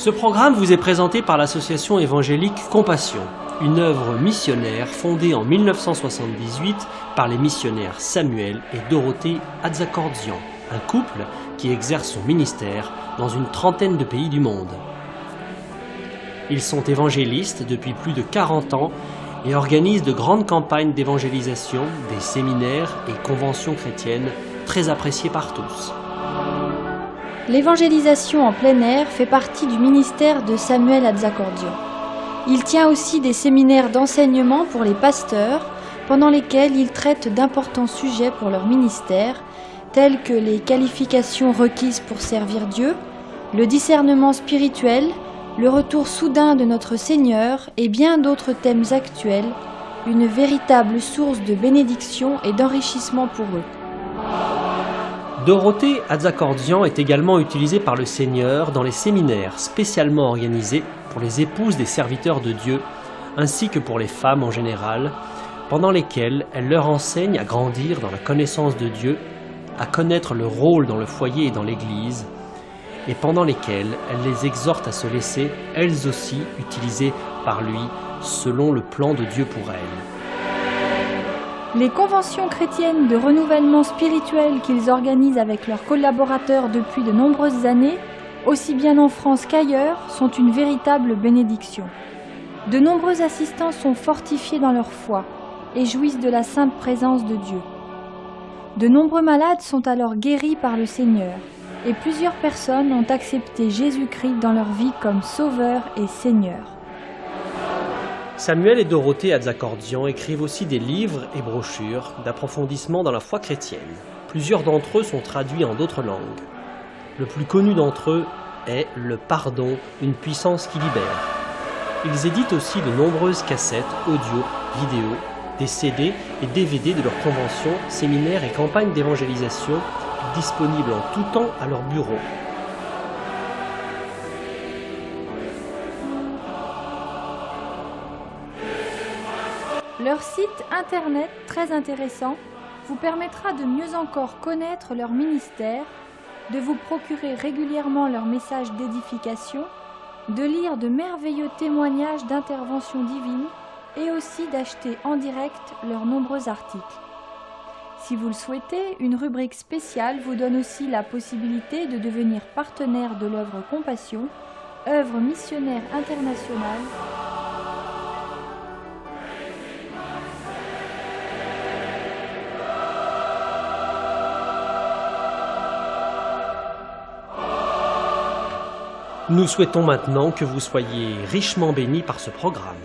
Ce programme vous est présenté par l'association évangélique Compassion, une œuvre missionnaire fondée en 1978 par les missionnaires Samuel et Dorothée Atzakordzian, un couple qui exerce son ministère dans une trentaine de pays du monde. Ils sont évangélistes depuis plus de 40 ans et organisent de grandes campagnes d'évangélisation, des séminaires et conventions chrétiennes très appréciées par tous. L'évangélisation en plein air fait partie du ministère de Samuel Atzakordzian. Il tient aussi des séminaires d'enseignement pour les pasteurs, pendant lesquels il traite d'importants sujets pour leur ministère, tels que les qualifications requises pour servir Dieu, le discernement spirituel, le retour soudain de notre Seigneur et bien d'autres thèmes actuels, une véritable source de bénédiction et d'enrichissement pour eux. Dorothée Atzakordzian est également utilisée par le Seigneur dans les séminaires spécialement organisés pour les épouses des serviteurs de Dieu, ainsi que pour les femmes en général, pendant lesquels elle leur enseigne à grandir dans la connaissance de Dieu, à connaître le rôle dans le foyer et dans l'Église, et pendant lesquels elle les exhorte à se laisser, elles aussi, utiliser par lui, selon le plan de Dieu pour elles. Les conventions chrétiennes de renouvellement spirituel qu'ils organisent avec leurs collaborateurs depuis de nombreuses années, aussi bien en France qu'ailleurs, sont une véritable bénédiction. De nombreux assistants sont fortifiés dans leur foi et jouissent de la sainte présence de Dieu. De nombreux malades sont alors guéris par le Seigneur et plusieurs personnes ont accepté Jésus-Christ dans leur vie comme Sauveur et Seigneur. Samuel et Dorothée Atzakordzian écrivent aussi des livres et brochures d'approfondissement dans la foi chrétienne. Plusieurs d'entre eux sont traduits en d'autres langues. Le plus connu d'entre eux est « Le pardon, une puissance qui libère ». Ils éditent aussi de nombreuses cassettes, audio, vidéo, des CD et DVD de leurs conventions, séminaires et campagnes d'évangélisation disponibles en tout temps à leur bureau. Leur site internet très intéressant vous permettra de mieux encore connaître leur ministère, de vous procurer régulièrement leurs messages d'édification, de lire de merveilleux témoignages d'intervention divine et aussi d'acheter en direct leurs nombreux articles. Si vous le souhaitez, une rubrique spéciale vous donne aussi la possibilité de devenir partenaire de l'œuvre Compassion, œuvre missionnaire internationale. Nous souhaitons maintenant que vous soyez richement bénis par ce programme.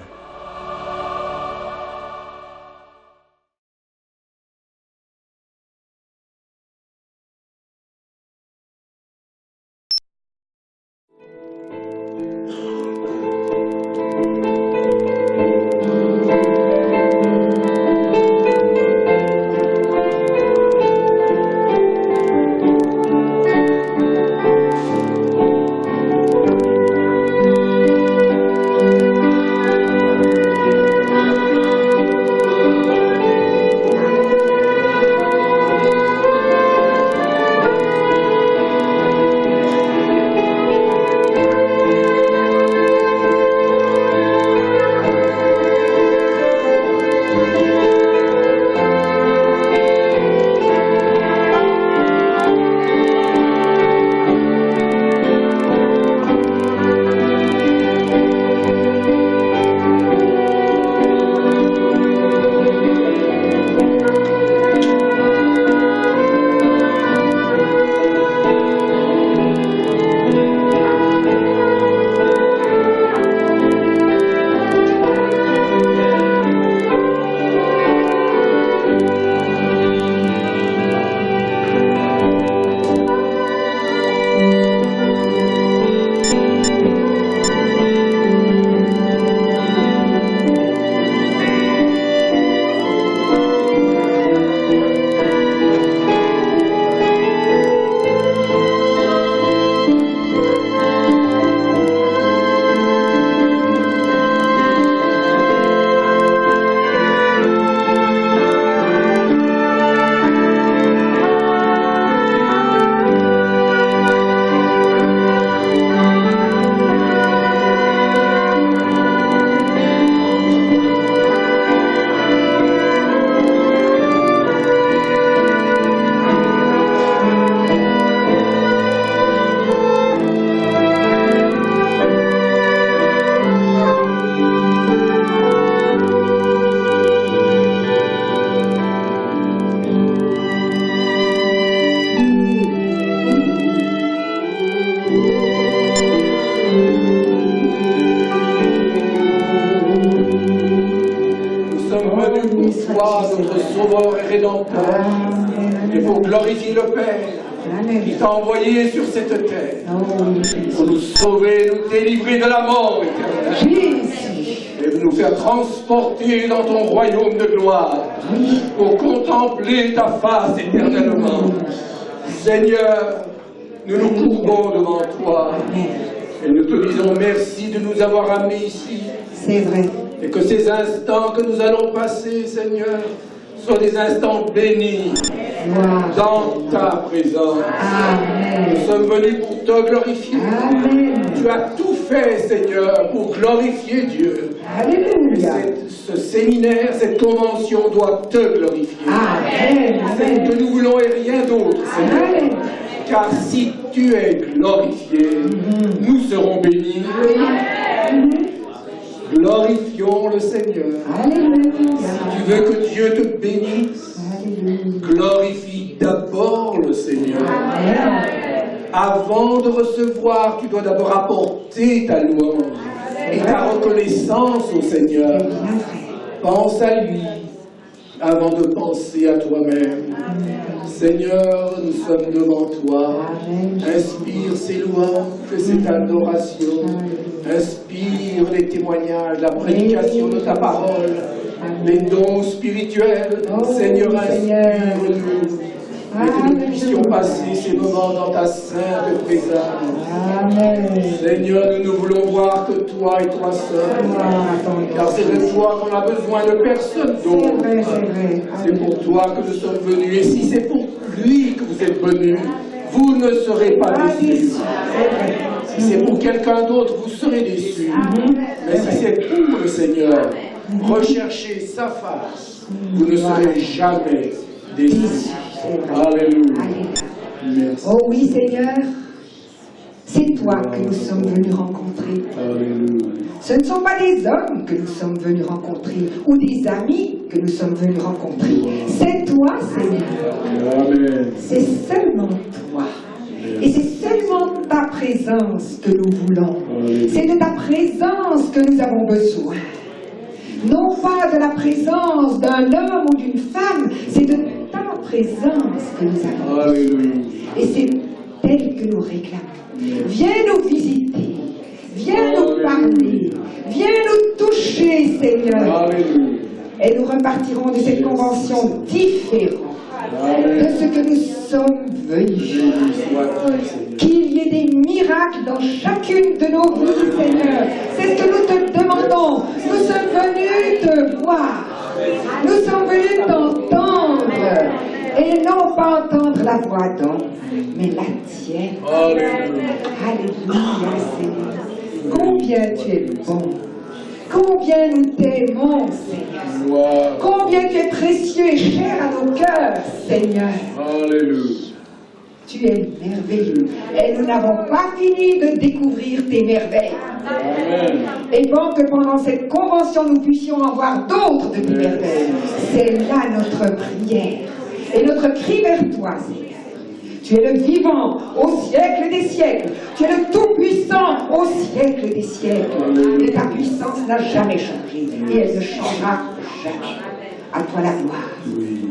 pour toi, notre Sauveur et Rédempteur, et pour glorifier le Père qui t'a envoyé sur cette terre pour nous sauver, nous délivrer de la mort éternelle et nous faire transporter dans ton royaume de gloire pour contempler ta face éternellement. Seigneur, nous nous courbons devant toi et nous te disons merci de nous avoir amenés ici. C'est vrai. Et que ces instants que nous allons passer, Seigneur, soient des instants bénis dans ta présence. Amen. Nous sommes venus pour te glorifier. Amen. Tu as tout fait, Seigneur, pour glorifier Dieu. Alléluia. Ce séminaire, cette convention doit te glorifier. Amen. C'est ce que nous voulons et rien d'autre, Seigneur. Amen. Car si tu es glorifié, nous serons bénis. Glorifions le Seigneur. Alléluia. Si tu veux que Dieu te bénisse, glorifie d'abord le Seigneur. Avant de recevoir, tu dois d'abord apporter ta louange et ta reconnaissance au Seigneur. Pense à lui avant de penser à toi-même. Seigneur, nous sommes devant toi. Inspire ces louanges et cette adoration. Inspire les témoignages, la prédication de ta parole, les dons spirituels. Seigneur, inspire-nous. Et que nous puissions passer ces moments dans ta sainte présence. Seigneur, nous ne voulons voir que toi et toi seul. Car c'est de toi qu'on a besoin de personne d'autre. C'est pour toi que nous sommes venus. Et si c'est pour lui que vous êtes venus, vous ne serez pas déçus. Si c'est pour quelqu'un d'autre, vous serez déçus. Mais si c'est pour le Seigneur, recherchez sa face, vous ne serez jamais déçus. Alléluia. Merci. Oh oui, Seigneur, c'est toi que nous sommes venus rencontrer. Alléluia. Ce ne sont pas des hommes que nous sommes venus rencontrer ou des amis que nous sommes venus rencontrer. C'est toi, Seigneur. Amen. C'est seulement toi. Et c'est seulement ta présence que nous voulons. C'est de ta présence que nous avons besoin. Non pas de la présence d'un homme ou d'une femme, c'est de ta présence que nous avons. Alléluia. Et c'est elle que nous réclamons. Viens nous visiter, viens nous parler, viens nous toucher, Seigneur. Alléluia. Et nous repartirons de cette convention différente de ce que nous sommes venus. Qu'il y ait des miracles dans chacune de nos vies, Seigneur. C'est ce que nous te demandons. Nous sommes venus te voir. Nous sommes venus t'entendre. Et non pas entendre la voix d'homme, mais la tienne. Alléluia. Alléluia, Seigneur. Combien tu es bon. Combien nous t'aimons, Seigneur. Gloire. Combien tu es précieux et cher à nos cœurs, Seigneur. Alléluia. Tu es merveilleux. Et nous n'avons pas fini de découvrir tes merveilles. Amen. Et bon que pendant cette convention, nous puissions en voir d'autres de tes merveilles. C'est là notre prière. Et notre cri vers toi, Seigneur. Tu es le vivant au siècle des siècles. Tu es le tout-puissant au siècle des siècles. Et ta puissance n'a jamais changé. Et elle ne changera jamais. À toi la gloire,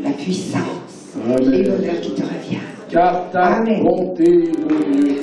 la puissance et l'honneur qui te revient. Car ta Amen. bonté, mon Dieu.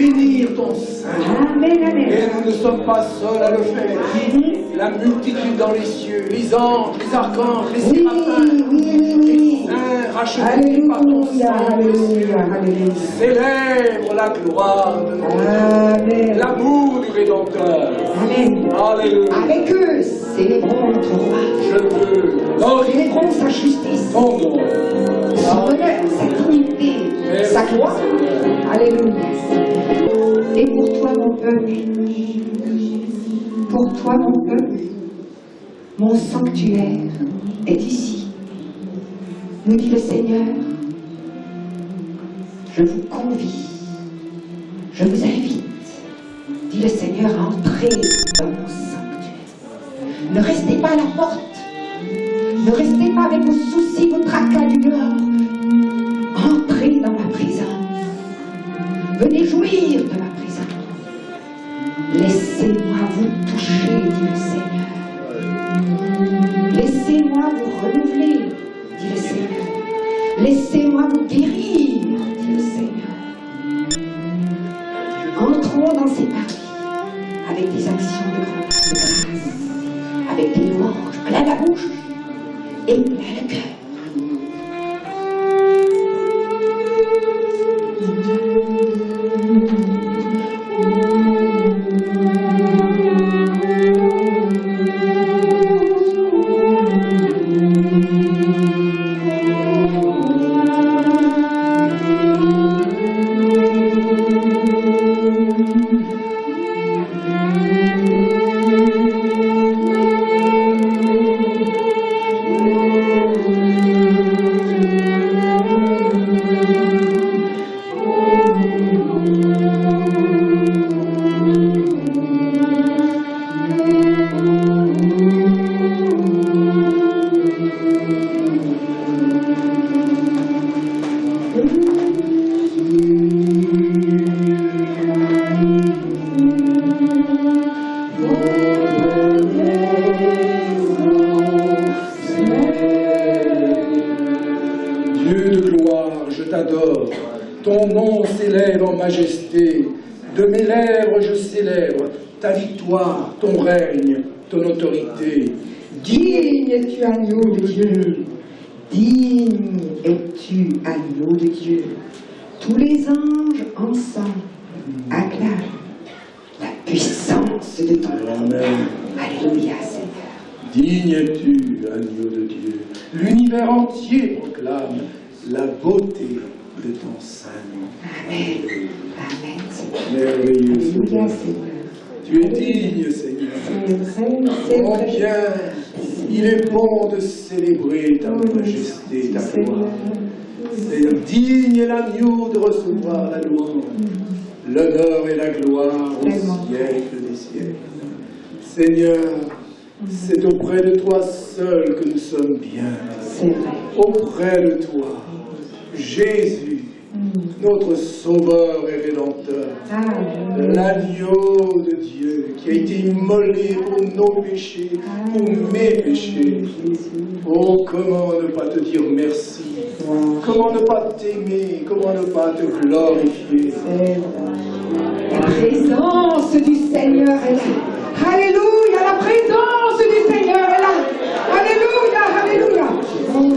bénir ton Saint-Nom. Amen, amen. Et nous ne sommes pas seuls à le faire. La multitude dans les cieux, les anges, les archanges, les Oui, séraphins, oui, oui, oui. saints rachetés par ton Alléluia, sang, alléluia, alléluia. célèbre la gloire de notre Dieu, Amen. l'amour du Rédempteur. Amen. Alléluia. Avec eux, célébrons notre roi. Je veux glorifier Célébrons sa justice, ton nom. son honneur, sa dignité, sa gloire. Alléluia. Et pour toi, mon peuple, pour toi, mon peuple, mon sanctuaire est ici, nous dit le Seigneur. Je vous convie, je vous invite, dit le Seigneur, à entrer dans mon sanctuaire. Ne restez pas à la porte, ne restez pas avec vos soucis, vos tracas du dehors. Entrez dans ma présence. Venez jouir de ma présence. Laissez-moi vous toucher, dit le Seigneur. Laissez-moi vous renouveler, dit le Seigneur. Laissez-moi vous guérir, dit le Seigneur. Entrons dans ces paris avec des actions de grâce, avec des louanges plein la bouche et plein le cœur. Ton nom s'élève en majesté, de mes lèvres je célèbre ta victoire, ton règne, ton autorité. Digne es-tu, agneau de Dieu, digne es-tu, agneau de Dieu. Tous les anges ensemble acclament la puissance de ton nom. Alléluia, Seigneur. Digne es-tu, agneau de Dieu. L'univers entier proclame la beauté de ton Saint-Nom. Amen. Amen, Seigneur. Merveilleux Alléluia, Seigneur. Seigneur. Tu es digne, Seigneur. C'est vrai, c'est Mon vrai. bien, il est bon de célébrer ta majesté, ta gloire. Seigneur, digne est l'agneau de recevoir la louange, l'honneur et la gloire au siècle des siècles. Seigneur, c'est auprès de toi seul que nous sommes bien. C'est vrai. Auprès de toi, Jésus, notre Sauveur et Rédempteur, Amen. l'agneau de Dieu qui a été immolé pour nos péchés, pour mes péchés. Oh, comment ne pas te dire merci? Comment ne pas t'aimer? Comment ne pas te glorifier? La présence du Seigneur est là. Alléluia, la présence du Seigneur est là. Alléluia, alléluia. Oh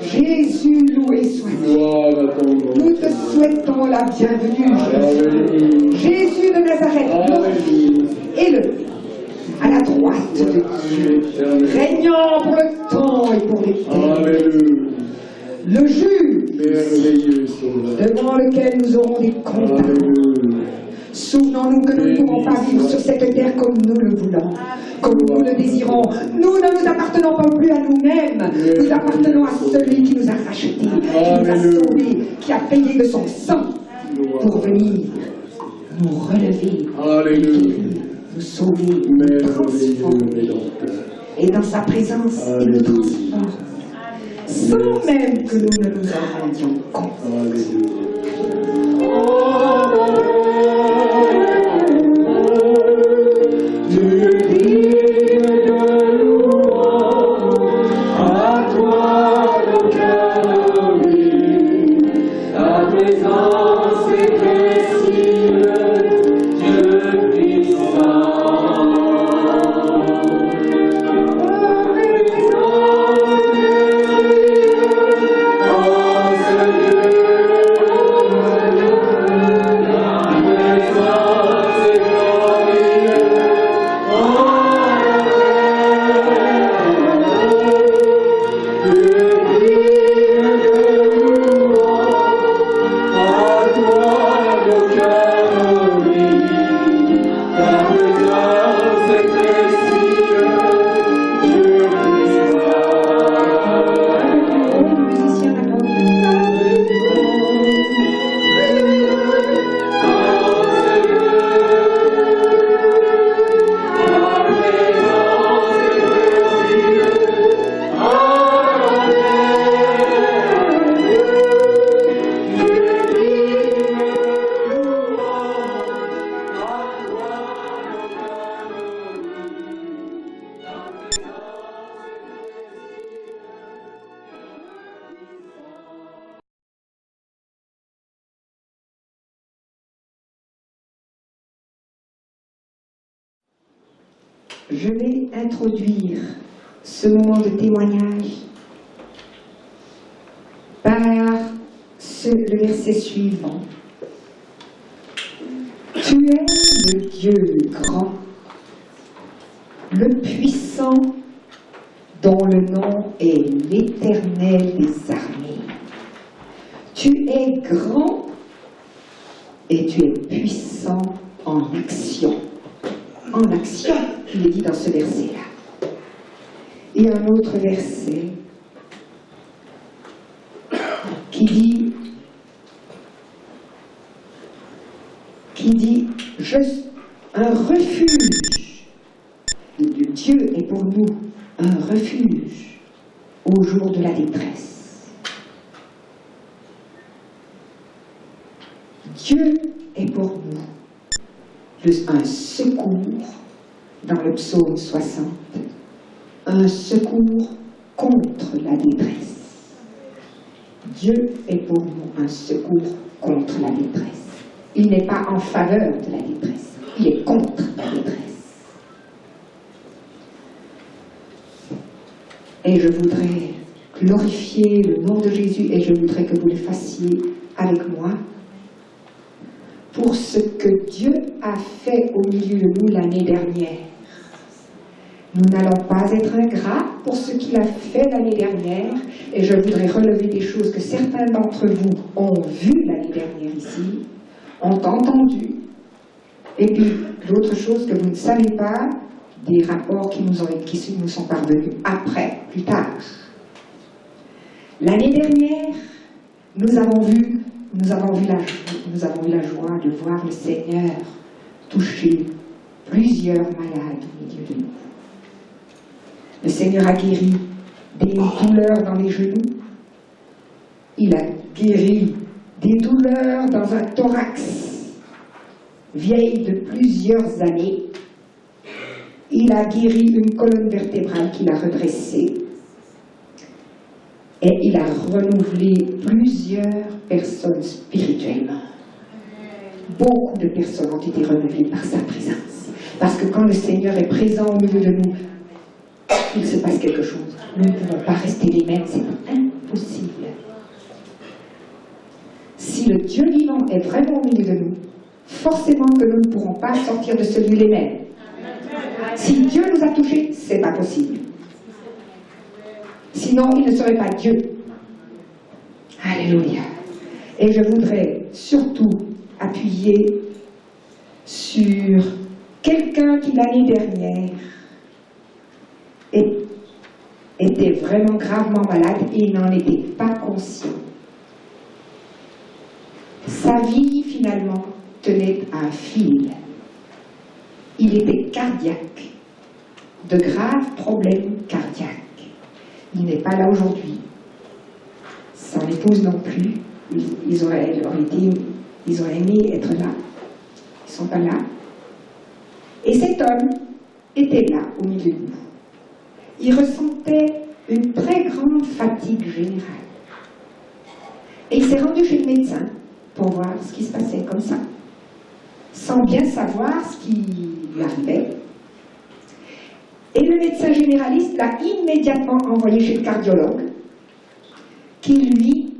Jésus, Jésus loué soit-il. Gloire à ton nom. Nous te souhaitons la bienvenue, Jésus. Jésus de Nazareth, élevé à la droite de Dieu, régnant pour le temps et pour l'éternité. Alléluia. Le juge Merveilleux Sauveur. devant lequel nous aurons des comptes. Alléluia. Souvenons-nous que nous ne pourrons pas vivre sur cette terre comme nous le voulons, comme nous le désirons. Nous ne nous appartenons pas plus à nous-mêmes, nous appartenons à celui qui nous a rachetés, qui nous a sauvés, qui a payé de son sang pour venir nous relever, Alléluia. nous sauver, nous Merveilleux transformer. Rédempteur. Et dans sa présence, il nous transforme, sans même que nous ne nous en rendions compte. Alléluia. Ta présence est précieuse. je vais introduire ce moment de témoignage par le verset suivant. Tu es le Dieu grand, le puissant, dont le nom est l'Éternel des armées. Tu es grand et tu es puissant en action. En action, il est dit dans ce verset-là. Et un autre verset qui dit un refuge. Dieu est pour nous un refuge au jour de la détresse. Dieu est pour nous un secours dans le psaume 60, un secours contre la détresse. Dieu est pour nous un secours contre la détresse. Il n'est pas en faveur de la détresse, il est contre la détresse. Et je voudrais glorifier le nom de Jésus et je voudrais que vous le fassiez avec moi pour ce que Dieu a fait au milieu de nous l'année dernière. Nous n'allons pas être ingrats pour ce qu'il a fait l'année dernière et je voudrais relever des choses que certains d'entre vous ont vues l'année dernière ici, ont entendu, et puis d'autres choses que vous ne savez pas, des rapports qui nous sont parvenus après, plus tard. L'année dernière, nous avons vu la joie de voir le Seigneur toucher plusieurs malades au milieu de nous. Le Seigneur a guéri des douleurs dans les genoux. Il a guéri des douleurs dans un thorax vieille de plusieurs années. Il a guéri une colonne vertébrale qu'il a redressée. Et il a renouvelé plusieurs personnes spirituellement. Beaucoup de personnes ont été renouvelées par sa présence. Parce que quand le Seigneur est présent au milieu de nous, il se passe quelque chose. Nous ne pouvons pas rester les mêmes, c'est impossible. Si le Dieu vivant est vraiment au milieu de nous, forcément que nous ne pourrons pas sortir de ce lieu les mêmes. Si Dieu nous a touchés, c'est pas possible. Sinon, il ne serait pas Dieu. Alléluia. Et je voudrais surtout appuyer sur quelqu'un qui l'année dernière était vraiment gravement malade et il n'en était pas conscient. Sa vie, finalement, tenait à un fil. Il était cardiaque, de graves problèmes cardiaques. Il n'est pas là aujourd'hui. Son épouse non plus. Ils auraient aimé être là. Ils ne sont pas là. Et cet homme était là, au milieu de nous. Il ressentait une très grande fatigue générale. Et il s'est rendu chez le médecin pour voir ce qui se passait comme ça, sans bien savoir ce qui lui arrivait. Et le médecin généraliste l'a immédiatement envoyé chez le cardiologue, qui lui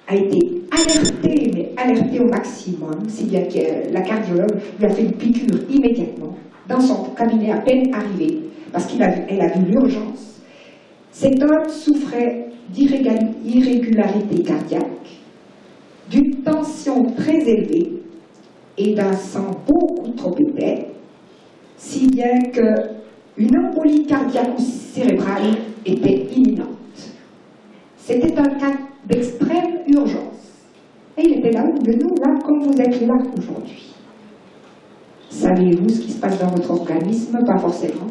a été alerté, mais alerté au maximum, si bien que la cardiologue lui a fait une piqûre immédiatement, dans son cabinet à peine arrivé, parce qu'elle a vu l'urgence. Cet homme souffrait d'irrégularité cardiaque, d'une tension très élevée et d'un sang beaucoup trop épais, si bien qu'une embolie cardiaque ou cérébrale était imminente. C'était un cas d'extrême urgence. Et il était là au milieu de nous, là, comme vous êtes là aujourd'hui. Savez-vous ce qui se passe dans votre organisme? Pas forcément.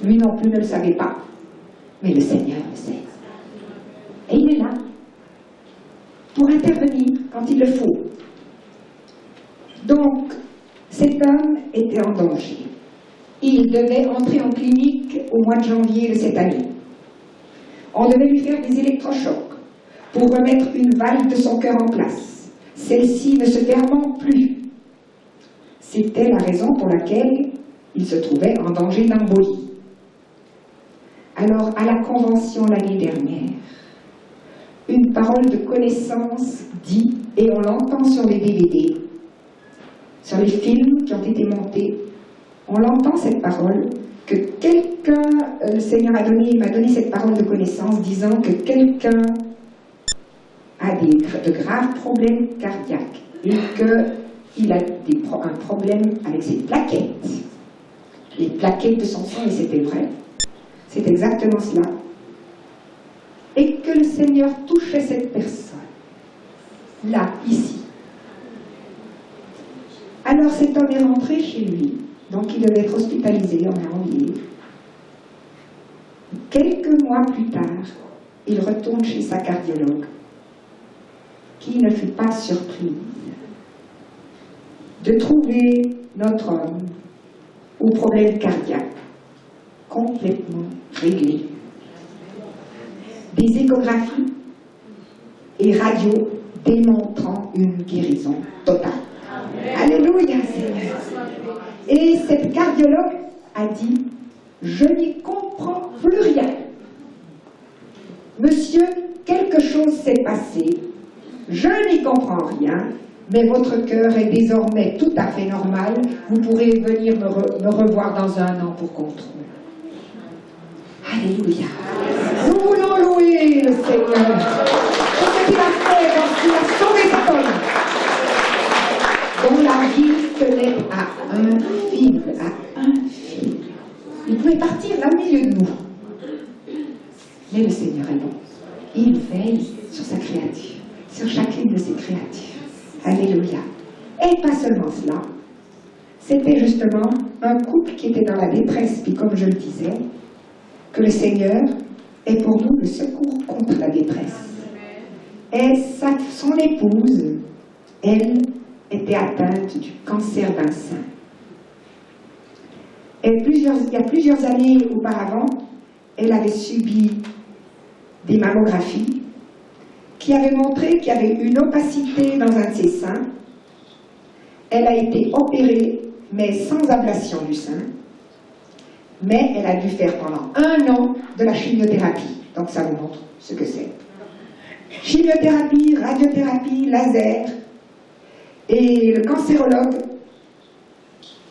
Lui non plus ne le savait pas. Mais le Seigneur le sait. Et il est là pour intervenir quand il le faut. Donc, cet homme était en danger. Il devait entrer en clinique au mois de janvier de cette année. On devait lui faire des électrochocs pour remettre une valve de son cœur en place. Celle-ci ne se fermant plus. C'était la raison pour laquelle il se trouvait en danger d'embolie. Alors, à la convention l'année dernière, une parole de connaissance dit, et on l'entend sur les DVD, sur les films qui ont été montés, on l'entend cette parole, que quelqu'un, le Seigneur m'a donné cette parole de connaissance disant que quelqu'un a de graves problèmes cardiaques et qu'il a un problème avec ses plaquettes. Les plaquettes de son sang, et c'était vrai, c'est exactement cela. Et que le Seigneur touchait cette personne, là, ici. Alors cet homme est rentré chez lui, donc il devait être hospitalisé en janvier. Quelques mois plus tard, il retourne chez sa cardiologue, qui ne fut pas surprise de trouver notre homme au problème cardiaque complètement réglé. Des échographies et radios démontrant une guérison totale. Alléluia, Seigneur. Et cette cardiologue a dit, je n'y comprends plus rien. Monsieur, quelque chose s'est passé. Je n'y comprends rien, mais votre cœur est désormais tout à fait normal. Vous pourrez venir me revoir dans un an pour contrôle. Alléluia. Nous voulons louer le Seigneur pour ce qu'il a fait lorsqu'il a sauvé cet homme, dont la vie tenait à un fil, Il pouvait partir là au milieu de nous. Mais le Seigneur est bon. Il veille sur sa créature, sur chacune de ses créatures. Alléluia. Et pas seulement cela. C'était justement un couple qui était dans la détresse, puis comme je le disais, que le Seigneur est pour nous le secours contre la détresse. Et son épouse, elle, était atteinte du cancer d'un sein. Et il y a plusieurs années auparavant, elle avait subi des mammographies qui avaient montré qu'il y avait une opacité dans un de ses seins. Elle a été opérée, mais sans ablation du sein. Mais elle a dû faire pendant 1 an de la chimiothérapie. Donc ça vous montre ce que c'est. Chimiothérapie, radiothérapie, laser. Et le cancérologue,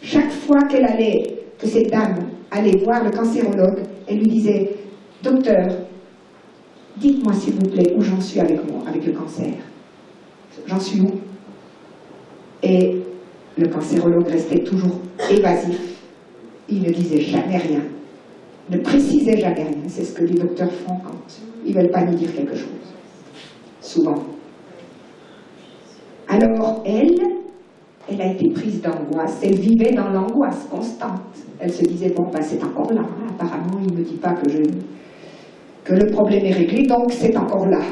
chaque fois que cette dame allait voir le cancérologue, elle lui disait, docteur, dites-moi s'il vous plaît où j'en suis avec le cancer. J'en suis où? Et le cancérologue restait toujours évasif. Il ne disait jamais rien, ne précisait jamais rien. C'est ce que les docteurs font quand ils ne veulent pas nous dire quelque chose. Souvent. Alors, elle a été prise d'angoisse. Elle vivait dans l'angoisse constante. Elle se disait, bon, ben, c'est encore là. Apparemment, il ne me dit pas que le problème est réglé, donc c'est encore là.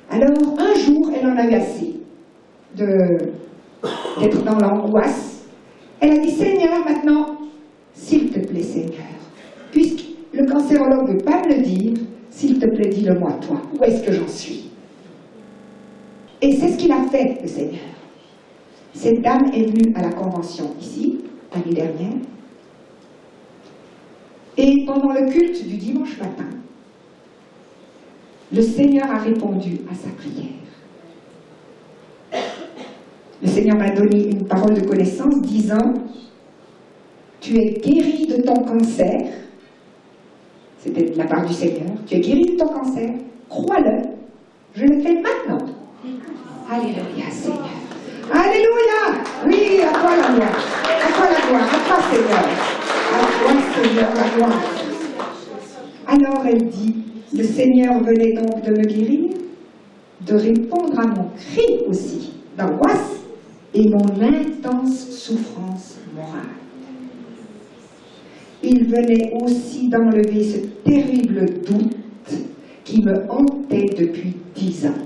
Alors, un jour, elle en avait assez d'être dans l'angoisse. Elle a dit, Seigneur, maintenant, s'il te plaît, Seigneur, puisque le cancérologue ne veut pas me le dire, s'il te plaît, dis-le-moi, toi, où est-ce que j'en suis? Et c'est ce qu'il a fait, le Seigneur. Cette dame est venue à la convention ici, l'année dernière, et pendant le culte du dimanche matin, le Seigneur a répondu à sa prière. Le Seigneur m'a donné une parole de connaissance disant, tu es guéri de ton cancer. C'était de la part du Seigneur. Tu es guéri de ton cancer. Crois-le. Je le fais maintenant. Alléluia, Seigneur. Alléluia. Oui, à toi la gloire. À toi la gloire. À toi, Seigneur. À toi, Seigneur, la gloire. Alors elle dit, le Seigneur venait donc de me guérir, de répondre à mon cri aussi d'angoisse et mon intense souffrance morale. Il venait aussi d'enlever ce terrible doute qui me hantait depuis 10 ans.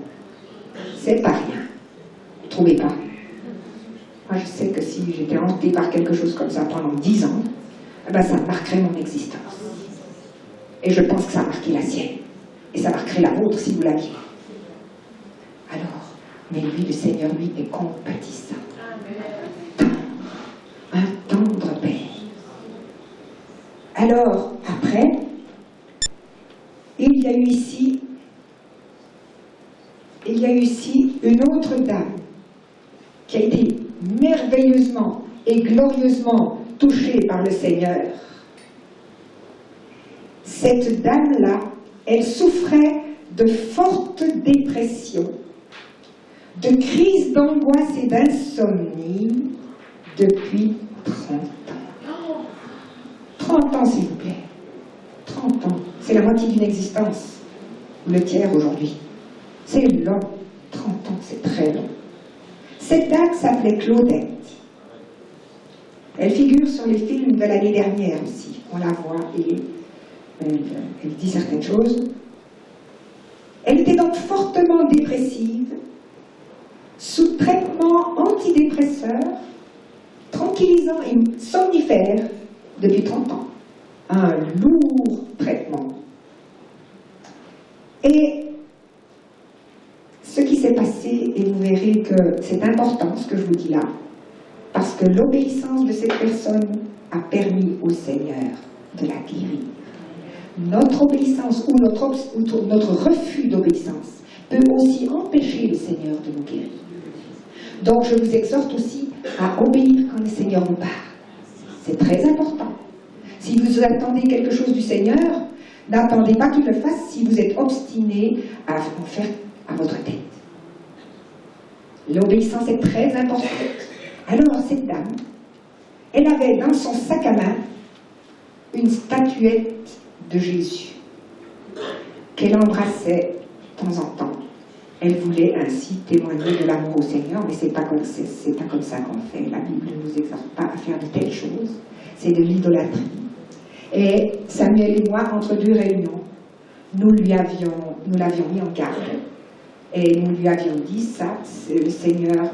C'est pas rien. Vous ne trouvez pas? Moi, je sais que si j'étais hantée par quelque chose comme ça pendant 10 ans, eh ben, ça marquerait mon existence. Et je pense que ça a marqué la sienne. Et ça marquerait la vôtre si vous l'aviez. Alors, mais lui, le Seigneur, lui, est compatissant. Un tendre Père. Alors, après, il y a eu ici une autre dame qui a été merveilleusement et glorieusement touchée par le Seigneur. Cette dame-là, elle souffrait de fortes dépressions, de crises d'angoisse et d'insomnie depuis 30 ans. 30 ans, s'il vous plaît. 30 ans. C'est la moitié d'une existence. Ou le tiers aujourd'hui. C'est long. 30 ans, c'est très long. Cette dame s'appelait Claudette. Elle figure sur les films de l'année dernière aussi. On la voit et elle dit certaines choses. Elle était donc fortement dépressive, sous traitement antidépresseur, tranquillisant et somnifère depuis 30 ans. Un lourd traitement. Et ce qui s'est passé, et vous verrez que c'est important ce que je vous dis là, parce que l'obéissance de cette personne a permis au Seigneur de la guérir. Notre obéissance ou notre refus d'obéissance peut aussi empêcher le Seigneur de nous guérir. Donc je vous exhorte aussi à obéir quand le Seigneur vous parle. C'est très important. Si vous attendez quelque chose du Seigneur, n'attendez pas qu'il le fasse si vous êtes obstiné à en faire à votre tête. L'obéissance est très importante. Alors cette dame, elle avait dans son sac à main une statuette de Jésus qu'elle embrassait de temps en temps. Elle voulait ainsi témoigner de l'amour au Seigneur, mais c'est pas comme ça qu'on fait. La Bible ne nous exhorte pas à faire de telles choses. C'est de l'idolâtrie. Et Samuel et moi, entre deux réunions, nous l'avions mis en garde. Et nous lui avions dit, ça, le Seigneur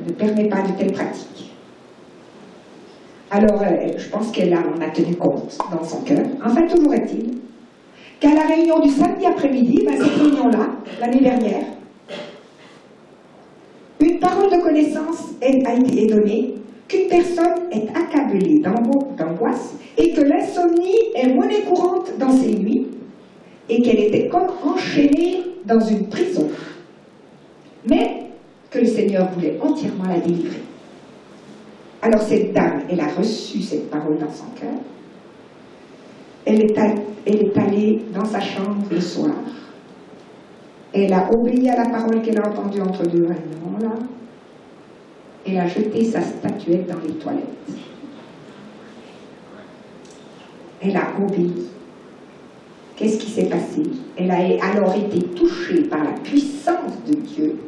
ne permet pas de telles pratiques. Alors, je pense qu'elle en a tenu compte dans son cœur. Enfin, toujours est-il qu'à la réunion du samedi après-midi, cette réunion-là, l'année dernière, une parole de connaissance a été donnée, qu'une personne est accablée d'angoisse et que l'insomnie est monnaie courante dans ses nuits et qu'elle était comme enchaînée dans une prison, mais que le Seigneur voulait entièrement la délivrer. Alors cette dame, elle a reçu cette parole dans son cœur. Elle est allée dans sa chambre le soir. Elle a obéi à la parole qu'elle a entendue entre deux réunions, là. Elle a jeté sa statuette dans les toilettes. Elle a obéi. Qu'est-ce qui s'est passé? Elle a alors été touchée par la puissance de Dieu.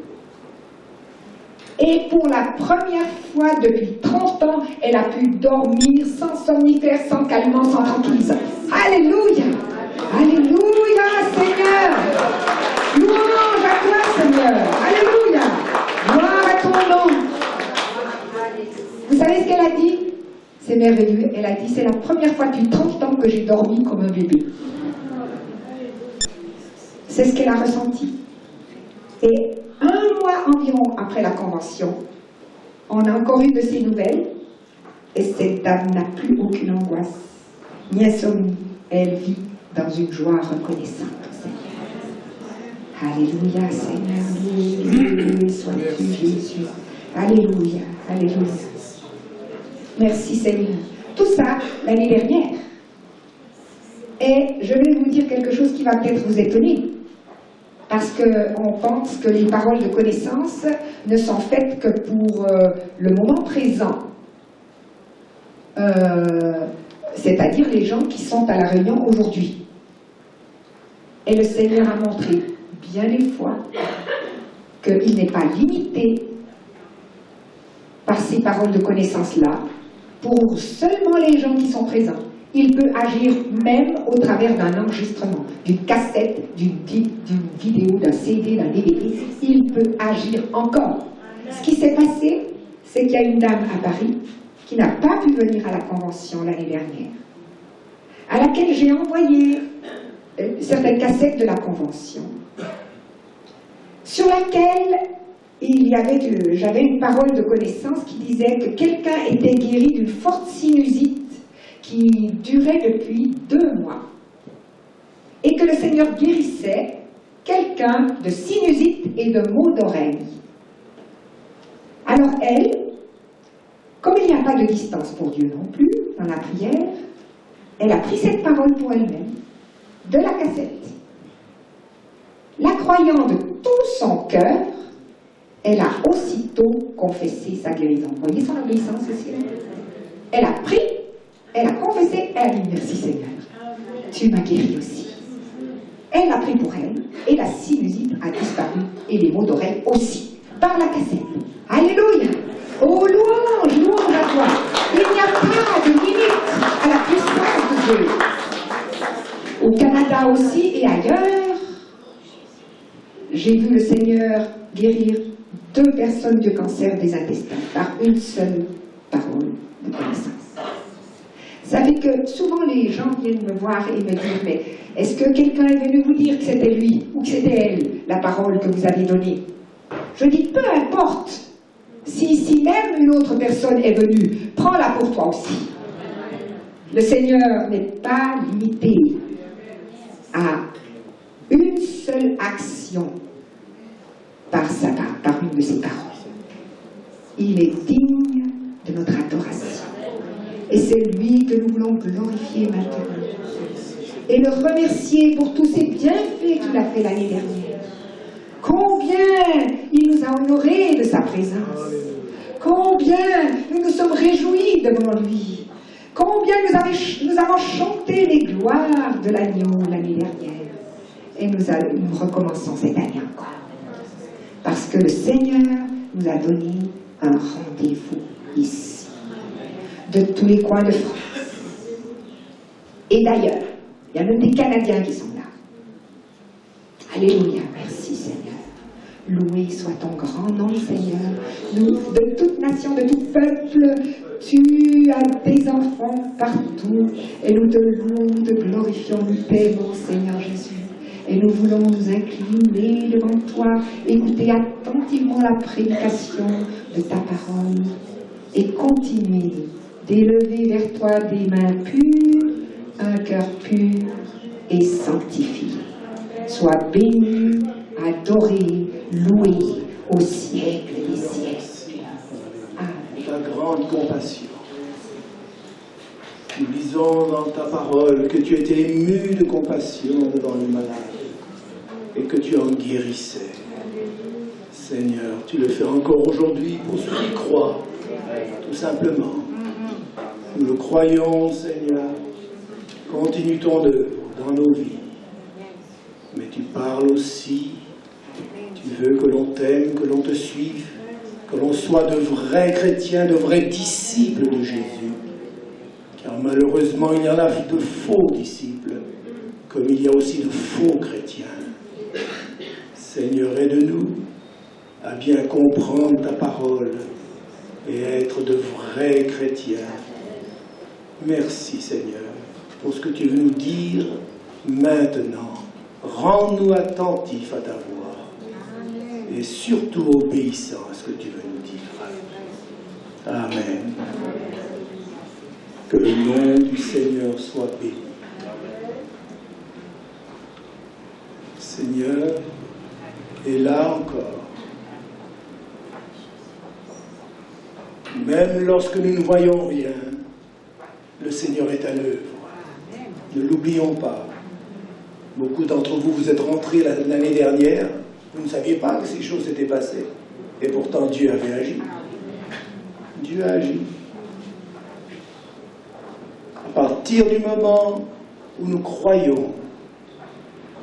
Et pour la première fois depuis 30 ans, elle a pu dormir sans somnifère, sans calmant, sans tranquillisant. Alléluia! Alléluia, Seigneur! Louange à toi, Seigneur! Alléluia! Gloire à ton nom! Vous savez ce qu'elle a dit? C'est merveilleux. Elle a dit, c'est la première fois depuis 30 ans que j'ai dormi comme un bébé. C'est ce qu'elle a ressenti. Et 1 mois environ après la convention, on a encore eu de ses nouvelles, et cette dame n'a plus aucune angoisse, ni insomnie. Elle vit dans une joie reconnaissante au Seigneur. Alléluia, Seigneur, loué sois-tu, Jésus. Alléluia, alléluia. Merci, Seigneur. Tout ça, l'année dernière. Et je vais vous dire quelque chose qui va peut-être vous étonner. Parce qu'on pense que les paroles de connaissance ne sont faites que pour le moment présent. C'est-à-dire les gens qui sont à la réunion aujourd'hui. Et le Seigneur a montré bien des fois qu'il n'est pas limité par ces paroles de connaissance-là pour seulement les gens qui sont présents. Il peut agir même au travers d'un enregistrement, d'une cassette, d'une vidéo, d'un CD, d'un DVD. Il peut agir encore. Ce qui s'est passé, c'est qu'il y a une dame à Paris qui n'a pas pu venir à la convention l'année dernière, à laquelle j'ai envoyé certaines cassettes de la convention, sur laquelle j'avais une parole de connaissance qui disait que quelqu'un était guéri d'une forte sinusite qui durait depuis 2 mois et que le Seigneur guérissait quelqu'un de sinusite et de maux d'oreille. Alors elle, comme il n'y a pas de distance pour Dieu non plus dans la prière, elle a pris cette parole pour elle-même, de la cassette. La croyant de tout son cœur, elle a aussitôt confessé sa guérison. Vous voyez son obéissance aussi? Elle a pris, elle a confessé, elle a dit merci Seigneur, tu m'as guéri aussi. Elle l'a pris pour elle, et la sinusite a disparu, et les maux d'oreille aussi, par la cassette. Alléluia! Oh louange, louange à toi! Il n'y a pas de limite à la puissance de Dieu. Au Canada aussi et ailleurs, j'ai vu le Seigneur guérir 2 personnes de cancer des intestins par une seule parole de connaissance. Ça fait que souvent les gens viennent me voir et me dire, mais est-ce que quelqu'un est venu vous dire que c'était lui ou que c'était elle, la parole que vous avez donnée? Je dis, peu importe, si même une autre personne est venue, prends-la pour toi aussi. Le Seigneur n'est pas limité à une seule action par une de ses paroles. Il est digne de notre adoration. Et c'est lui que nous voulons glorifier maintenant. Et le remercier pour tous ces bienfaits qu'il a fait l'année dernière. Combien il nous a honorés de sa présence. Combien nous nous sommes réjouis devant lui. Combien nous avons chanté les gloires de l'agneau l'année dernière. Et nous recommençons cette année encore. Parce que le Seigneur nous a donné un rendez-vous ici. De tous les coins de France. Et d'ailleurs, il y a même des Canadiens qui sont là. Alléluia, merci Seigneur. Loué soit ton grand nom, Seigneur. Nous, de toute nation, de tout peuple, tu as des enfants partout. Et nous te louons, nous te glorifions, nous t'aimons, Seigneur Jésus. Et nous voulons nous incliner devant toi, écouter attentivement la prédication de ta parole et continuer d'élever vers toi des mains pures, un cœur pur et sanctifié. Sois béni, adoré, loué au siècle des siècles. Amen. Ta grande compassion. Nous lisons dans ta parole que tu étais ému de compassion devant les malades et que tu en guérissais. Seigneur, tu le fais encore aujourd'hui pour ceux qui croient, tout simplement. Nous le croyons, Seigneur. Continue ton œuvre dans nos vies. Mais tu parles aussi. Tu veux que l'on t'aime, que l'on te suive, que l'on soit de vrais chrétiens, de vrais disciples de Jésus. Car malheureusement, il y en a de faux disciples, comme il y a aussi de faux chrétiens. Seigneur, aide-nous à bien comprendre ta parole et être de vrais chrétiens. Merci Seigneur pour ce que tu veux nous dire maintenant. Rends-nous attentifs à ta voix et surtout obéissants à ce que tu veux nous dire. Amen. Que le nom du Seigneur soit béni. Seigneur est là encore. Même lorsque nous ne voyons rien, le Seigneur est à l'œuvre. Ne l'oublions pas. Beaucoup d'entre vous, vous êtes rentrés l'année dernière, vous ne saviez pas que ces choses s'étaient passées. Et pourtant, Dieu avait agi. Dieu a agi. À partir du moment où nous croyons,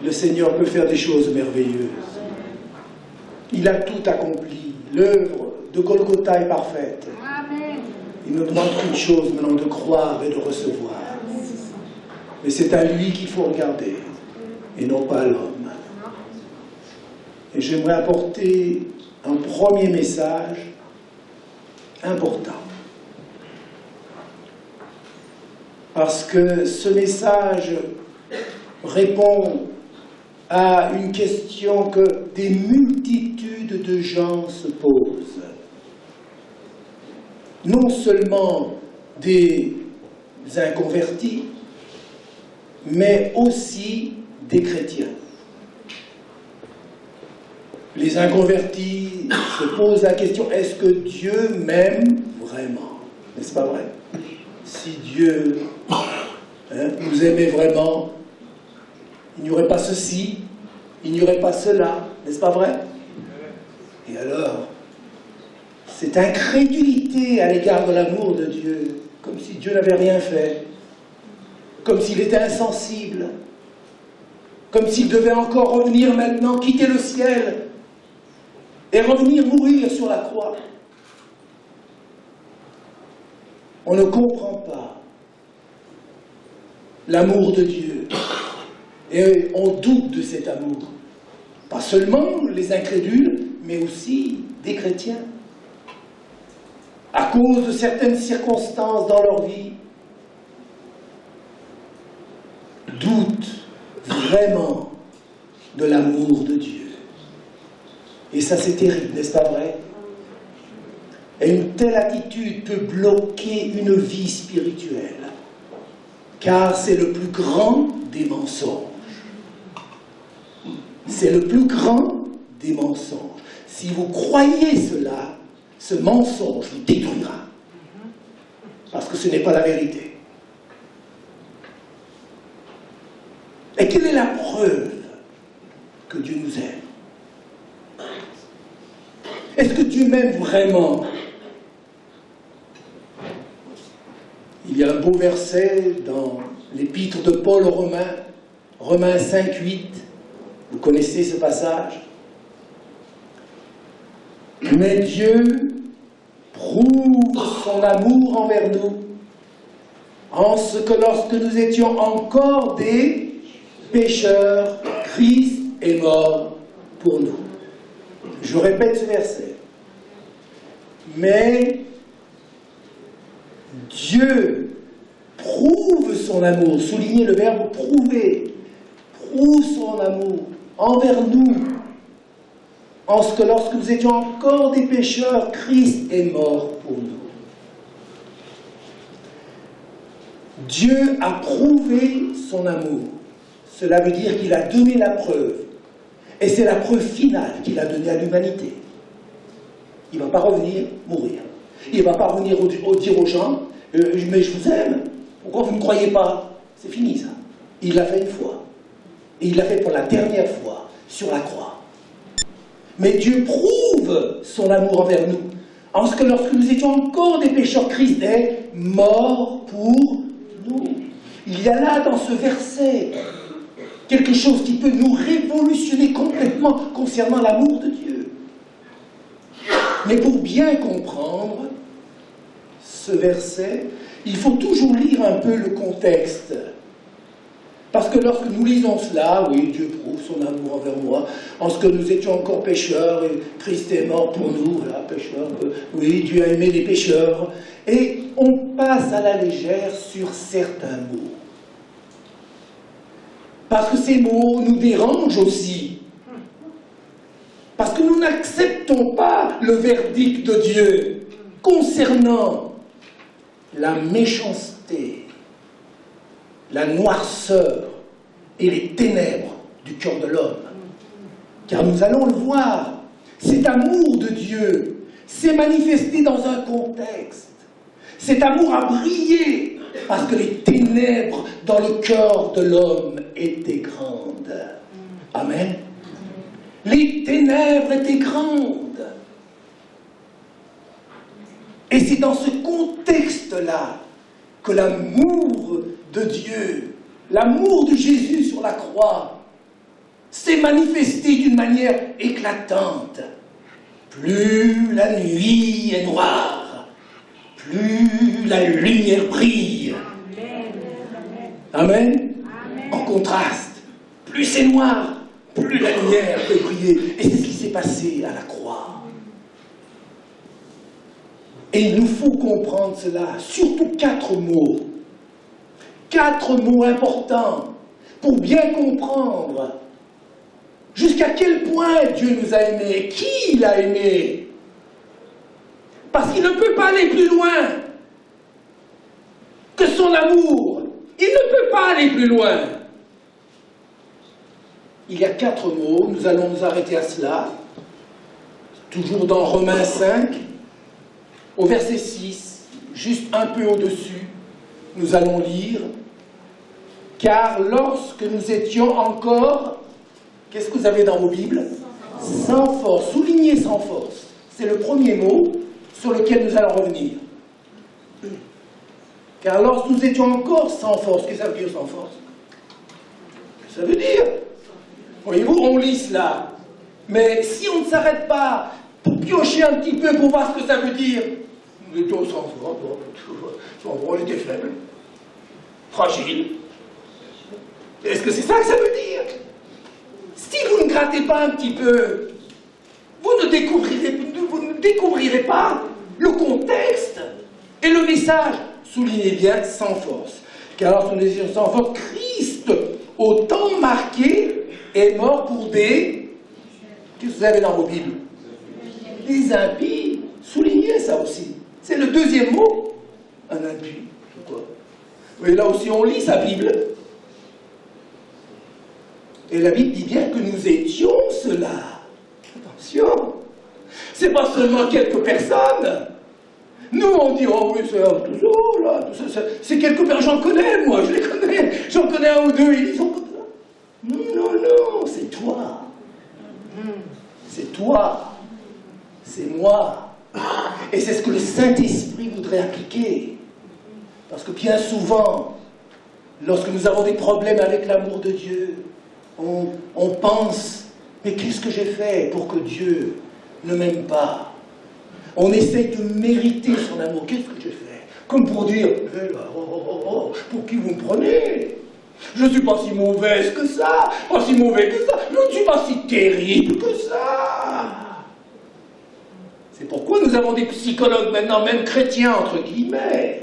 le Seigneur peut faire des choses merveilleuses. Il a tout accompli. L'œuvre de Golgotha est parfaite. Il nous demande qu'une chose maintenant, de croire et de recevoir. Mais c'est à lui qu'il faut regarder, et non pas à l'homme. Et j'aimerais apporter un premier message important. Parce que ce message répond à une question que des multitudes de gens se posent. Non seulement des inconvertis, mais aussi des chrétiens. Les inconvertis se posent la question, est-ce que Dieu m'aime vraiment? N'est-ce pas vrai? Si Dieu nous aimait vraiment, il n'y aurait pas ceci, il n'y aurait pas cela, n'est-ce pas vrai? Et alors, cette incrédulité à l'égard de l'amour de Dieu, comme si Dieu n'avait rien fait, comme s'il était insensible, comme s'il devait encore revenir maintenant, quitter le ciel, et revenir mourir sur la croix. On ne comprend pas l'amour de Dieu. Et on doute de cet amour. Pas seulement les incrédules, mais aussi des chrétiens. À cause de certaines circonstances dans leur vie, doutent vraiment de l'amour de Dieu. Et ça, c'est terrible, n'est-ce pas vrai? Et une telle attitude peut bloquer une vie spirituelle, car c'est le plus grand des mensonges. C'est le plus grand des mensonges. Si vous croyez cela, ce mensonge vous détruira, parce que ce n'est pas la vérité. Et quelle est la preuve que Dieu nous aime? Est-ce que Dieu m'aime vraiment? Il y a un beau verset dans l'épître de Paul aux Romains, Romains 5, 8. Vous connaissez ce passage? Mais Dieu prouve son amour envers nous, en ce que lorsque nous étions encore des pécheurs, Christ est mort pour nous. Je répète ce verset. Mais Dieu prouve son amour, soulignez le verbe prouver, prouve son amour envers nous, en ce que lorsque nous étions encore des pécheurs, Christ est mort pour nous. Dieu a prouvé son amour. Cela veut dire qu'il a donné la preuve. Et c'est la preuve finale qu'il a donnée à l'humanité. Il ne va pas revenir mourir. Il ne va pas revenir dire aux gens mais je vous aime, pourquoi vous ne croyez pas? C'est fini ça. Il l'a fait une fois. Et il l'a fait pour la dernière fois sur la croix. Mais Dieu prouve son amour envers nous, en ce que lorsque nous étions encore des pécheurs, Christ est mort pour nous. Il y a là dans ce verset quelque chose qui peut nous révolutionner complètement concernant l'amour de Dieu. Mais pour bien comprendre ce verset, il faut toujours lire un peu le contexte. Parce que lorsque nous lisons cela, oui, Dieu prouve son amour envers moi, en ce que nous étions encore pécheurs, et Christ est mort pour nous, voilà, pécheurs, oui, Dieu a aimé les pécheurs, et on passe à la légère sur certains mots. Parce que ces mots nous dérangent aussi. Parce que nous n'acceptons pas le verdict de Dieu concernant la méchanceté, la noirceur et les ténèbres du cœur de l'homme. Car nous allons le voir, cet amour de Dieu s'est manifesté dans un contexte. Cet amour a brillé parce que les ténèbres dans le cœur de l'homme étaient grandes. Amen. Les ténèbres étaient grandes. Et c'est dans ce contexte-là que l'amour de Dieu, l'amour de Jésus sur la croix, s'est manifesté d'une manière éclatante. Plus la nuit est noire, plus la lumière brille. Amen. En contraste, plus c'est noir, plus la lumière peut briller. Et c'est ce qui s'est passé à la croix. Et il nous faut comprendre cela, surtout 4 mots. 4 mots importants pour bien comprendre jusqu'à quel point Dieu nous a aimés, qui il a aimé. Parce qu'il ne peut pas aller plus loin que son amour. Il ne peut pas aller plus loin. Il y a 4 mots, nous allons nous arrêter à cela. Toujours dans Romains 5, au verset 6, juste un peu au-dessus, nous allons lire « Car lorsque nous étions encore... » Qu'est-ce que vous avez dans vos Bibles? Sans force, soulignez sans force. C'est le premier mot sur lequel nous allons revenir. Car lorsque nous étions encore sans force, qu'est-ce que ça veut dire sans force? Ça veut dire, voyez-vous, on lit cela. Mais si on ne s'arrête pas pour piocher un petit peu pour voir ce que ça veut dire, nous étions sans force, on était faible, fragile. Est-ce que c'est ça que ça veut dire? Si vous ne grattez pas un petit peu, vous ne découvrirez pas le contexte et le message. Soulignez bien, sans force. Car lorsque nous étions sans force, Christ, au temps marqué, est mort pour des... Qu'est-ce que vous avez dans vos Bibles? Des impies. Soulignez ça aussi. C'est le deuxième mot. Un impie. Pourquoi? Oui, là aussi, on lit sa Bible. Et la Bible dit bien que nous étions cela. Attention. C'est pas seulement quelques personnes. Nous, on dit, oh oui, c'est tout ça, là, c'est quelques personnes, j'en connais, moi, je les connais. J'en connais un ou deux, ils sont comme ça. Non, non, c'est toi. C'est toi. C'est moi. Et c'est ce que le Saint-Esprit voudrait appliquer. Parce que bien souvent, lorsque nous avons des problèmes avec l'amour de Dieu, on pense, mais qu'est-ce que j'ai fait pour que Dieu ne m'aime pas? On essaye de mériter son amour. Qu'est-ce que j'ai fait? Comme pour dire, eh là, pour qui vous me prenez? Je ne suis pas si mauvaise que ça, pas si mauvais que ça, je ne suis pas si terrible que ça. C'est pourquoi nous avons des psychologues maintenant, même chrétiens, entre guillemets,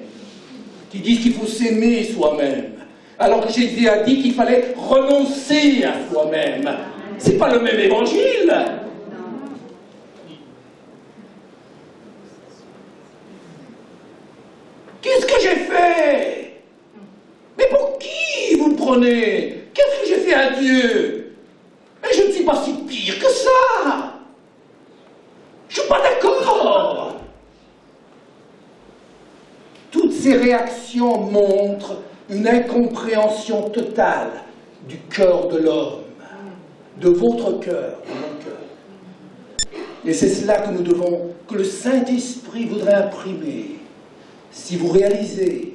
qui disent qu'il faut s'aimer soi-même. Alors que Jésus a dit qu'il fallait renoncer à soi-même. C'est pas le même évangile. Qu'est-ce que j'ai fait? Mais pour qui vous me prenez? Qu'est-ce que j'ai fait à Dieu? Mais je ne suis pas si pire que ça. Je ne suis pas d'accord. Toutes ces réactions montrent une incompréhension totale du cœur de l'homme, de votre cœur, de mon cœur. Et c'est cela que nous devons, que le Saint-Esprit voudrait imprimer. Si vous réalisez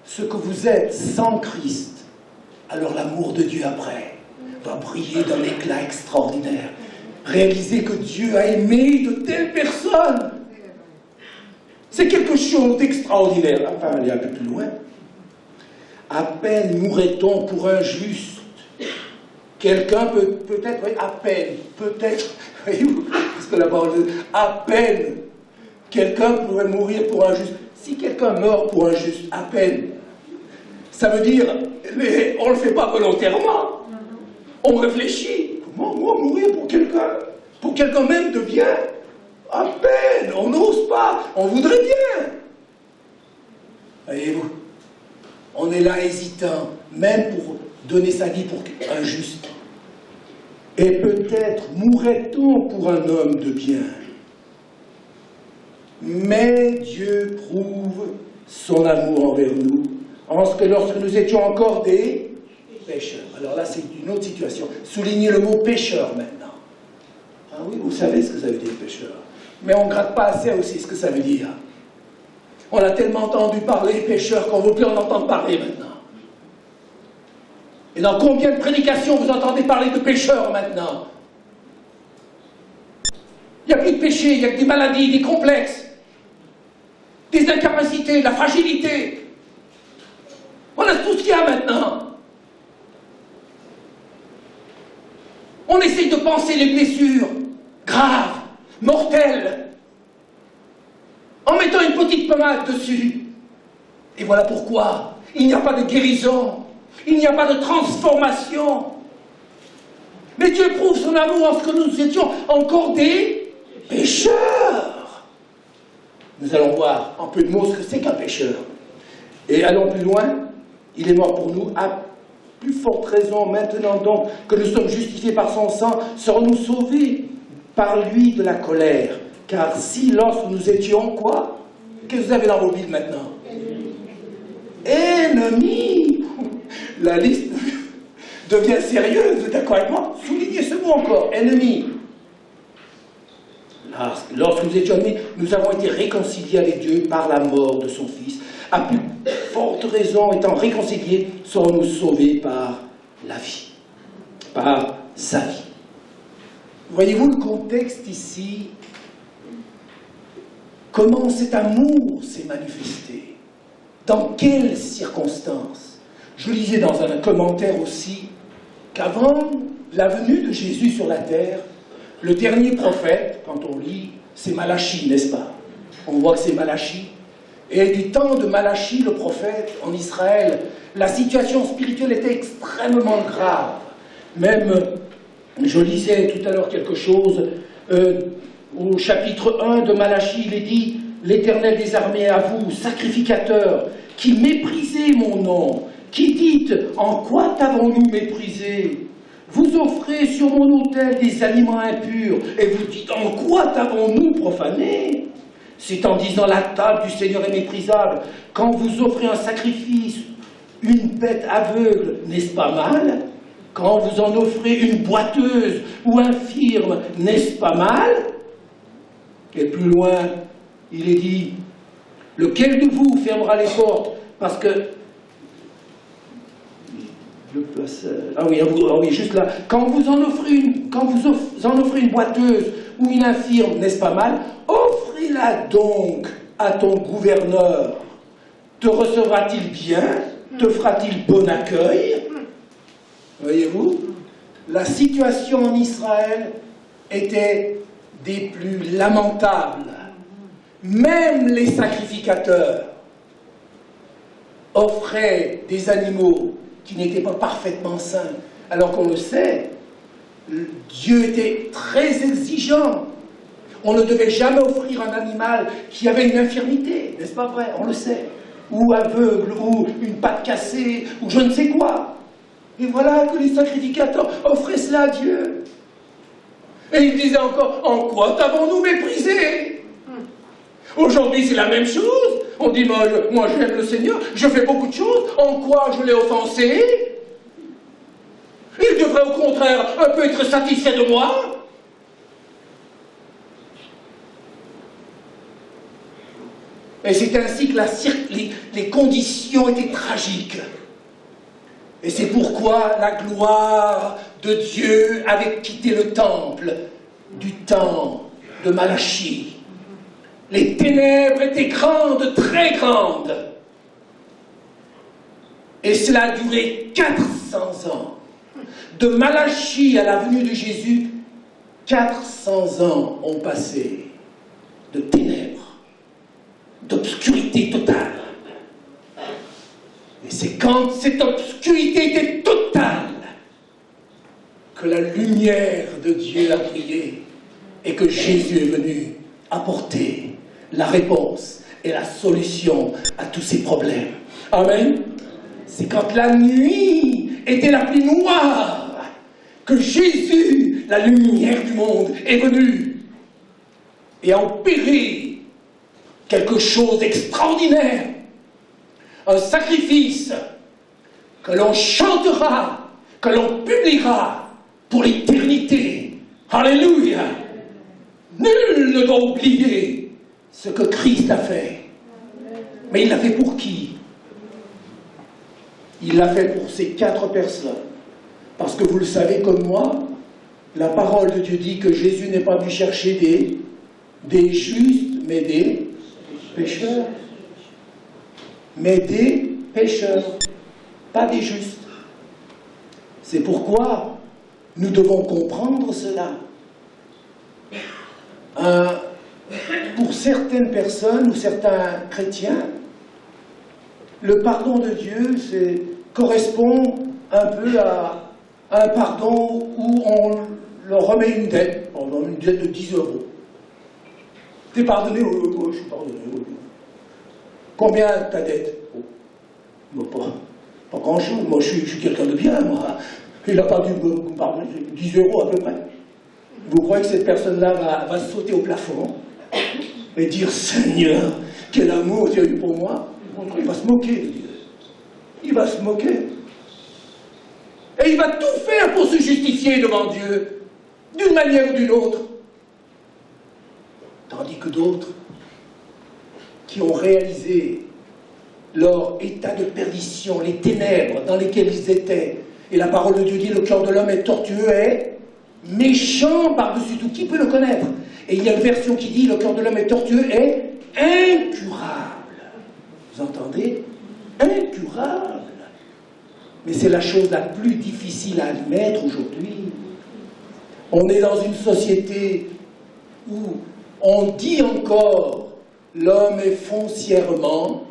ce que vous êtes sans Christ, alors l'amour de Dieu après va briller d'un éclat extraordinaire. Réalisez que Dieu a aimé de telles personnes. C'est quelque chose d'extraordinaire. Enfin, aller un peu plus loin. À peine mourrait-on pour un juste. Quelqu'un peut-être, oui, à peine, peut-être, voyez-vous, parce que la parole dit, à peine, quelqu'un pourrait mourir pour un juste. Si quelqu'un meurt pour un juste, à peine, ça veut dire, mais on ne le fait pas volontairement. On réfléchit. Comment moi mourir pour quelqu'un? Pour quelqu'un même de bien? À peine, on n'ose pas, on voudrait bien. Voyez-vous, on est là hésitant, même pour donner sa vie pour un juste. Et peut-être mourrait-on pour un homme de bien. Mais Dieu prouve son amour envers nous, en ce que lorsque nous étions encore des pécheurs. Alors là, c'est une autre situation. Soulignez le mot pécheur maintenant. Ah oui, vous savez ce que ça veut dire, pécheur. Mais on ne gratte pas assez aussi ce que ça veut dire. On a tellement entendu parler pécheur qu'on ne veut plus en entendre parler maintenant. Et dans combien de prédications vous entendez parler de pécheurs maintenant? Il n'y a plus de péché, il n'y a que des maladies, des complexes, des incapacités, de la fragilité. Voilà tout ce qu'il y a maintenant. On essaye de penser les blessures graves, mortelles, en mettant une petite pommade dessus. Et voilà pourquoi il n'y a pas de guérison, il n'y a pas de transformation. Mais Dieu prouve son amour en ce que nous étions encore des pécheurs. Nous allons voir en peu de mots ce que c'est qu'un pécheur. Et allons plus loin, il est mort pour nous, à plus forte raison, maintenant donc que nous sommes justifiés par son sang, serons-nous sauvés par lui de la colère. Car si lorsque nous étions quoi? Qu'est-ce que vous avez dans vos Bibles maintenant? Ennemis. La liste devient sérieuse, vous êtes d'accord avec moi? Soulignez ce mot encore, ennemis. Lorsque nous étions ennemis, nous avons été réconciliés avec Dieu par la mort de son Fils. À plus forte raison, étant réconciliés, serons-nous sauvés par la vie, par sa vie. Voyez-vous le contexte ici? Comment cet amour s'est manifesté? Dans quelles circonstances? Je lisais dans un commentaire aussi qu'avant la venue de Jésus sur la terre, le dernier prophète, quand on lit, c'est Malachie, n'est-ce pas? On voit que c'est Malachie. Et du temps de Malachie, le prophète, en Israël, la situation spirituelle était extrêmement grave. Même, je lisais tout à l'heure quelque chose, au chapitre 1 de Malachie, il est dit « L'Éternel des armées à vous, sacrificateurs, qui méprisez mon nom, qui dites « En quoi t'avons-nous méprisé ?» Vous offrez sur mon autel des aliments impurs, et vous dites « En quoi t'avons-nous profané ?» C'est en disant « La table du Seigneur est méprisable ». Quand vous offrez un sacrifice, une bête aveugle, n'est-ce pas mal? Quand vous en offrez une boiteuse ou infirme, n'est-ce pas mal? Et plus loin, il est dit « Lequel de vous fermera les portes? Parce que... » Ah oui, juste là. Quand vous en offrez une boiteuse ou une infirme, n'est-ce pas mal? Offrez-la donc à ton gouverneur. Te recevra-t-il bien? Te fera-t-il bon accueil? Voyez-vous, la situation en Israël était des plus lamentables. Même les sacrificateurs offraient des animaux qui n'étaient pas parfaitement sains, alors qu'on le sait, Dieu était très exigeant. On ne devait jamais offrir un animal qui avait une infirmité, n'est-ce pas vrai? On le sait. Ou aveugle, ou une patte cassée, ou je ne sais quoi. Et voilà que les sacrificateurs offraient cela à Dieu. Et il disait encore, en quoi t'avons-nous méprisé? Aujourd'hui, c'est la même chose. On dit, moi j'aime le Seigneur, je fais beaucoup de choses. En quoi je l'ai offensé? Il devrait au contraire un peu être satisfait de moi. Et c'est ainsi que les conditions étaient tragiques. Et c'est pourquoi la gloire de Dieu avait quitté le temple du temps de Malachie. Les ténèbres étaient grandes, très grandes. Et cela a duré 400 ans. De Malachie à la venue de Jésus, 400 ans ont passé de ténèbres, d'obscurité totale. Et c'est quand cette obscurité était totale que la lumière de Dieu a brillé et que Jésus est venu apporter la réponse et la solution à tous ces problèmes. Amen. C'est quand la nuit était la plus noire que Jésus, la lumière du monde, est venu et a opéré quelque chose d'extraordinaire. Un sacrifice que l'on chantera, que l'on publiera pour l'éternité. Alléluia! Nul ne doit oublier ce que Christ a fait. Mais il l'a fait pour qui? Il l'a fait pour ces 4 personnes. Parce que vous le savez comme moi, la parole de Dieu dit que Jésus n'est pas venu chercher des justes, mais des pécheurs. Mais des pécheurs, pas des justes. C'est pourquoi nous devons comprendre cela. Pour certaines personnes ou certains chrétiens, le pardon de Dieu correspond un peu à un pardon où on leur remet une dette, une dette de 10 €. T'es pardonné? Je suis pardonné. Combien ta dette? Bon, pas grand-chose. Moi, je suis quelqu'un de bien, moi. Il n'a pas dû me parler 10 € à peu près. Vous croyez que cette personne-là va sauter au plafond et dire « Seigneur, quel amour tu as eu pour moi ?» Il va se moquer de Dieu. Il va se moquer. Et il va tout faire pour se justifier devant Dieu, d'une manière ou d'une autre. Tandis que d'autres, qui ont réalisé leur état de perdition, les ténèbres dans lesquelles ils étaient, et la parole de Dieu dit, le cœur de l'homme est tortueux et méchant par-dessus tout. Qui peut le connaître? Et il y a une version qui dit, le cœur de l'homme est tortueux et incurable. Vous entendez? Incurable. Mais c'est la chose la plus difficile à admettre aujourd'hui. On est dans une société où on dit encore l'homme est foncièrement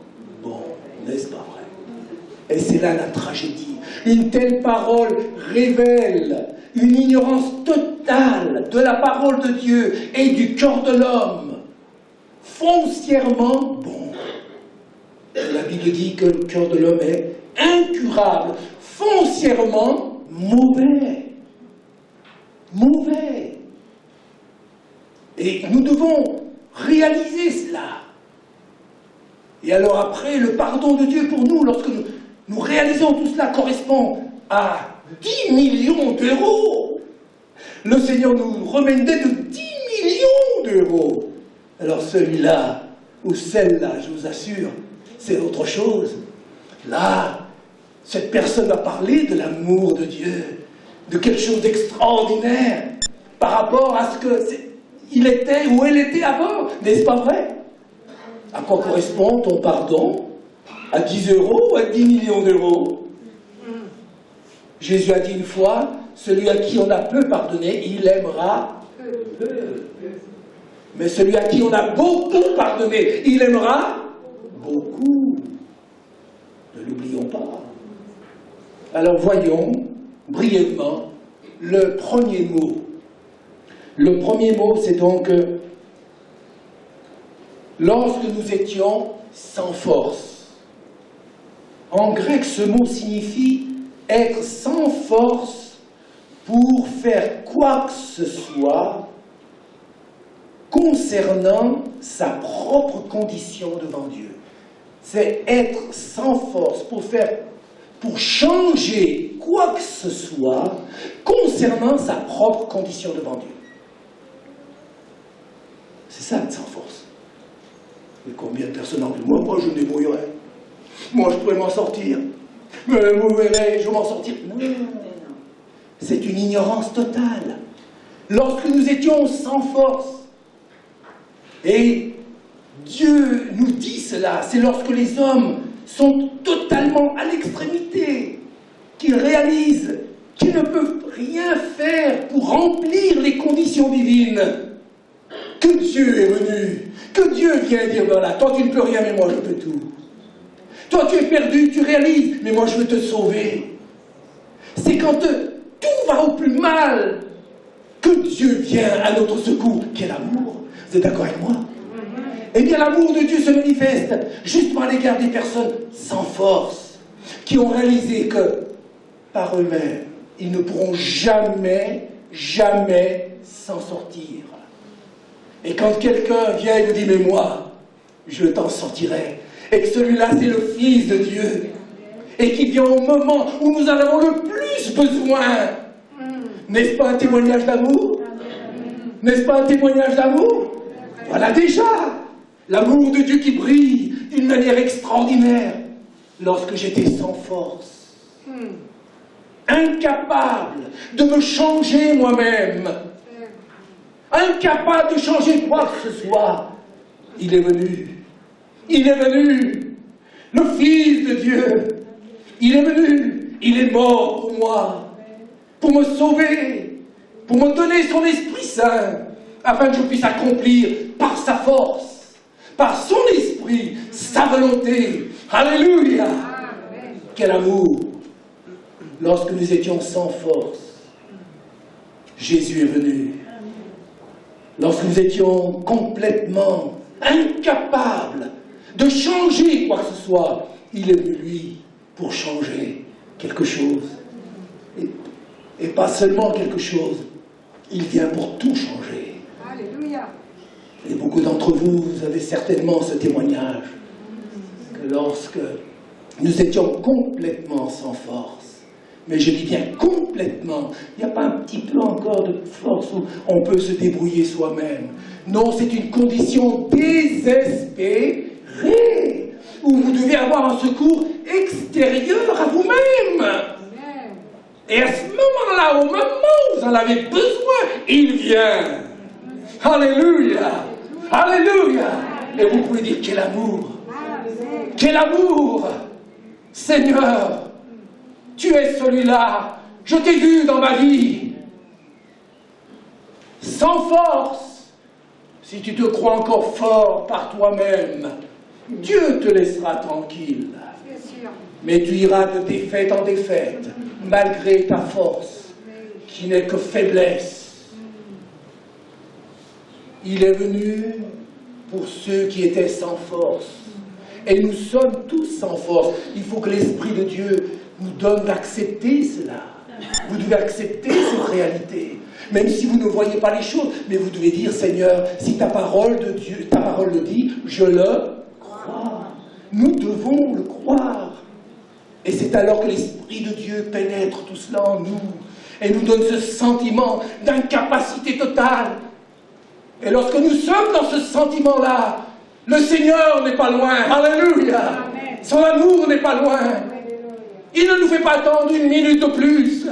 bon, n'est-ce pas vrai? Et c'est là la tragédie. Une telle parole révèle une ignorance totale de la parole de Dieu et du cœur de l'homme, foncièrement bon. La Bible dit que le cœur de l'homme est incurable, foncièrement mauvais. Mauvais. Et nous devons réaliser cela. Et alors après, le pardon de Dieu pour nous, lorsque nous réalisons tout cela, correspond à 10 millions d'euros. Le Seigneur nous remet une dette de 10 millions d'euros. Alors celui-là, ou celle-là, je vous assure, c'est autre chose. Là, cette personne a parlé de l'amour de Dieu, de quelque chose d'extraordinaire, par rapport à ce qu'il était ou elle était avant, n'est-ce pas vrai? À quoi correspond ton pardon? À 10 € ou à 10 millions d'euros? Jésus a dit une fois, celui à qui on a peu pardonné, il aimera peu. Mais celui à qui on a beaucoup pardonné, il aimera beaucoup. Ne l'oublions pas. Alors voyons brièvement le premier mot. Le premier mot, c'est donc lorsque nous étions sans force. En grec, ce mot signifie être sans force pour faire quoi que ce soit concernant sa propre condition devant Dieu. C'est être sans force pour changer quoi que ce soit concernant sa propre condition devant Dieu. C'est ça, être sans force. Et combien de personnes en disent, moi je me débrouillerai. Moi je pourrais m'en sortir. Mais vous verrez, je vais m'en sortir. Non. C'est une ignorance totale. Lorsque nous étions sans force, et Dieu nous dit cela, c'est lorsque les hommes sont totalement à l'extrémité, qu'ils réalisent qu'ils ne peuvent rien faire pour remplir les conditions divines, que Dieu est venu, que Dieu vient dire, voilà, toi tu ne peux rien, mais moi je peux tout. Toi tu es perdu, tu réalises, mais moi je veux te sauver. C'est quand tout va au plus mal que Dieu vient à notre secours. Quel amour! Vous êtes d'accord avec moi? Eh bien l'amour de Dieu se manifeste justement à l'égard des personnes sans force, qui ont réalisé que par eux-mêmes, ils ne pourront jamais s'en sortir. Et quand quelqu'un vient et nous dit, mais moi, je t'en sortirai, et que celui-là c'est le Fils de Dieu, et qui vient au moment où nous en avons le plus besoin, n'est-ce pas un témoignage d'amour? N'est-ce pas un témoignage d'amour? Voilà déjà l'amour de Dieu qui brille d'une manière extraordinaire lorsque j'étais sans force, incapable de me changer moi-même, incapable de changer quoi que ce soit. Il est venu, le Fils de Dieu, il est venu, il est mort pour moi, pour me sauver, pour me donner son Esprit Saint, afin que je puisse accomplir par sa force, par son esprit, sa volonté. Alléluia! Quel amour! Lorsque nous étions sans force, Jésus est venu. Lorsque nous étions complètement incapables de changer quoi que ce soit, il est venu, lui. pour changer quelque chose. Et pas seulement quelque chose, il vient pour tout changer. Alléluia. Et beaucoup d'entre vous, vous avez certainement ce témoignage, que lorsque nous étions complètement sans force, mais je dis bien complètement, il n'y a pas un petit peu encore de force où on peut se débrouiller soi-même. Non, c'est une condition désespérée, où vous devez avoir un secours extérieur à vous-même. Et à ce moment-là, au moment où vous en avez besoin, il vient. Alléluia. Alléluia. Et vous pouvez dire, quel amour. Quel amour. Seigneur, tu es celui-là. Je t'ai vu dans ma vie. Sans force. Si tu te crois encore fort par toi-même, Dieu te laissera tranquille. Mais tu iras de défaite en défaite, malgré ta force, qui n'est que faiblesse. Il est venu pour ceux qui étaient sans force. Et nous sommes tous sans force. Il faut que l'Esprit de Dieu nous donne d'accepter cela. Vous devez accepter cette réalité. Même si vous ne voyez pas les choses, mais vous devez dire, Seigneur, si ta parole de Dieu, ta parole le dit, je le crois. Nous devons le croire. Et c'est alors que l'Esprit de Dieu pénètre tout cela en nous et nous donne ce sentiment d'incapacité totale. Et lorsque nous sommes dans ce sentiment-là, le Seigneur n'est pas loin. Alléluia. Son amour n'est pas loin. Il ne nous fait pas attendre une minute de plus.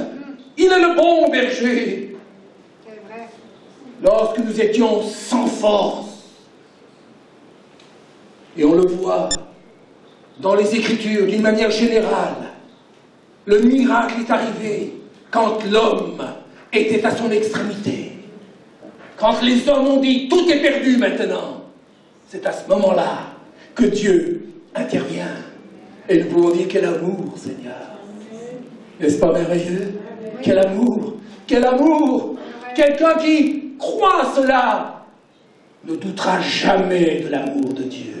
Il est le bon berger. Lorsque nous étions sans force, et on le voit dans les Écritures, d'une manière générale, le miracle est arrivé quand l'homme était à son extrémité. Quand les hommes ont dit « tout est perdu maintenant », c'est à ce moment-là que Dieu intervient. Et nous pouvons dire « quel amour, Seigneur !» N'est-ce pas merveilleux? Quel amour! Quel amour! Quelqu'un qui croit cela ne doutera jamais de l'amour de Dieu.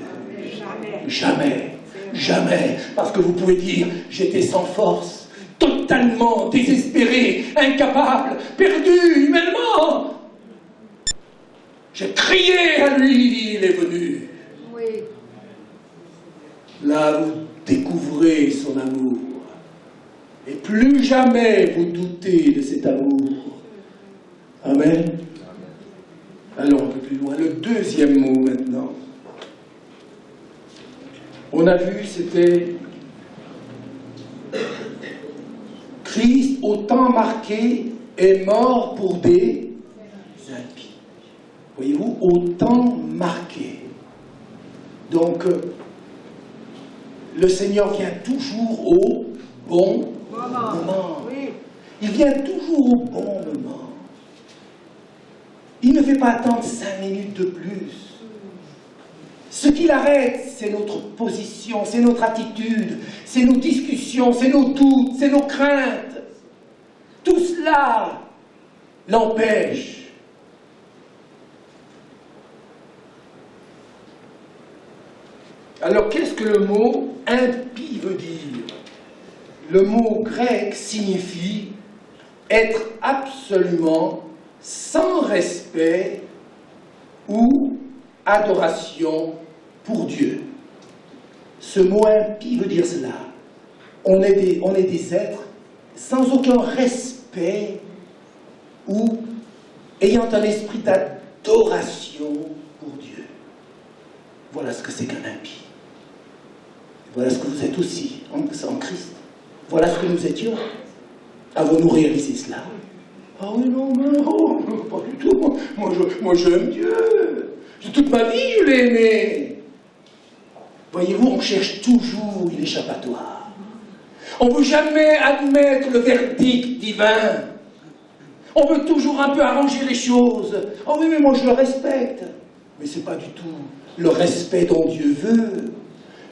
Jamais. Jamais, parce que vous pouvez dire, j'étais sans force, totalement désespéré, incapable, perdu humainement. J'ai crié à lui, il est venu. Oui. Là, vous découvrez son amour. Et plus jamais vous doutez de cet amour. Amen. Allons un peu plus loin. Le deuxième mot maintenant. On a vu, c'était Christ, au temps marqué, est mort pour des impies. Voyez-vous, au temps marqué. Donc, le Seigneur vient toujours au bon moment. Il vient toujours au bon moment. Il ne fait pas attendre 5 minutes de plus. Ce qui l'arrête, c'est notre position, c'est notre attitude, c'est nos discussions, c'est nos doutes, c'est nos craintes. Tout cela l'empêche. Alors, qu'est-ce que le mot « impie » veut dire? Le mot grec signifie être absolument sans respect ou adoration pour Dieu. Ce mot impie veut dire cela. On est des êtres sans aucun respect ou ayant un esprit d'adoration pour Dieu. Voilà ce que c'est qu'un impie. Voilà ce que vous êtes aussi en Christ. Voilà ce que nous étions. Avons-nous réalisé cela? Ah oui, non, non, pas du tout. Moi j'aime Dieu. Toute ma vie, je l'ai aimé. Voyez-vous, on cherche toujours une échappatoire. On ne veut jamais admettre le verdict divin. On veut toujours un peu arranger les choses. Oh oui, mais moi je le respecte. Mais ce n'est pas du tout le respect dont Dieu veut.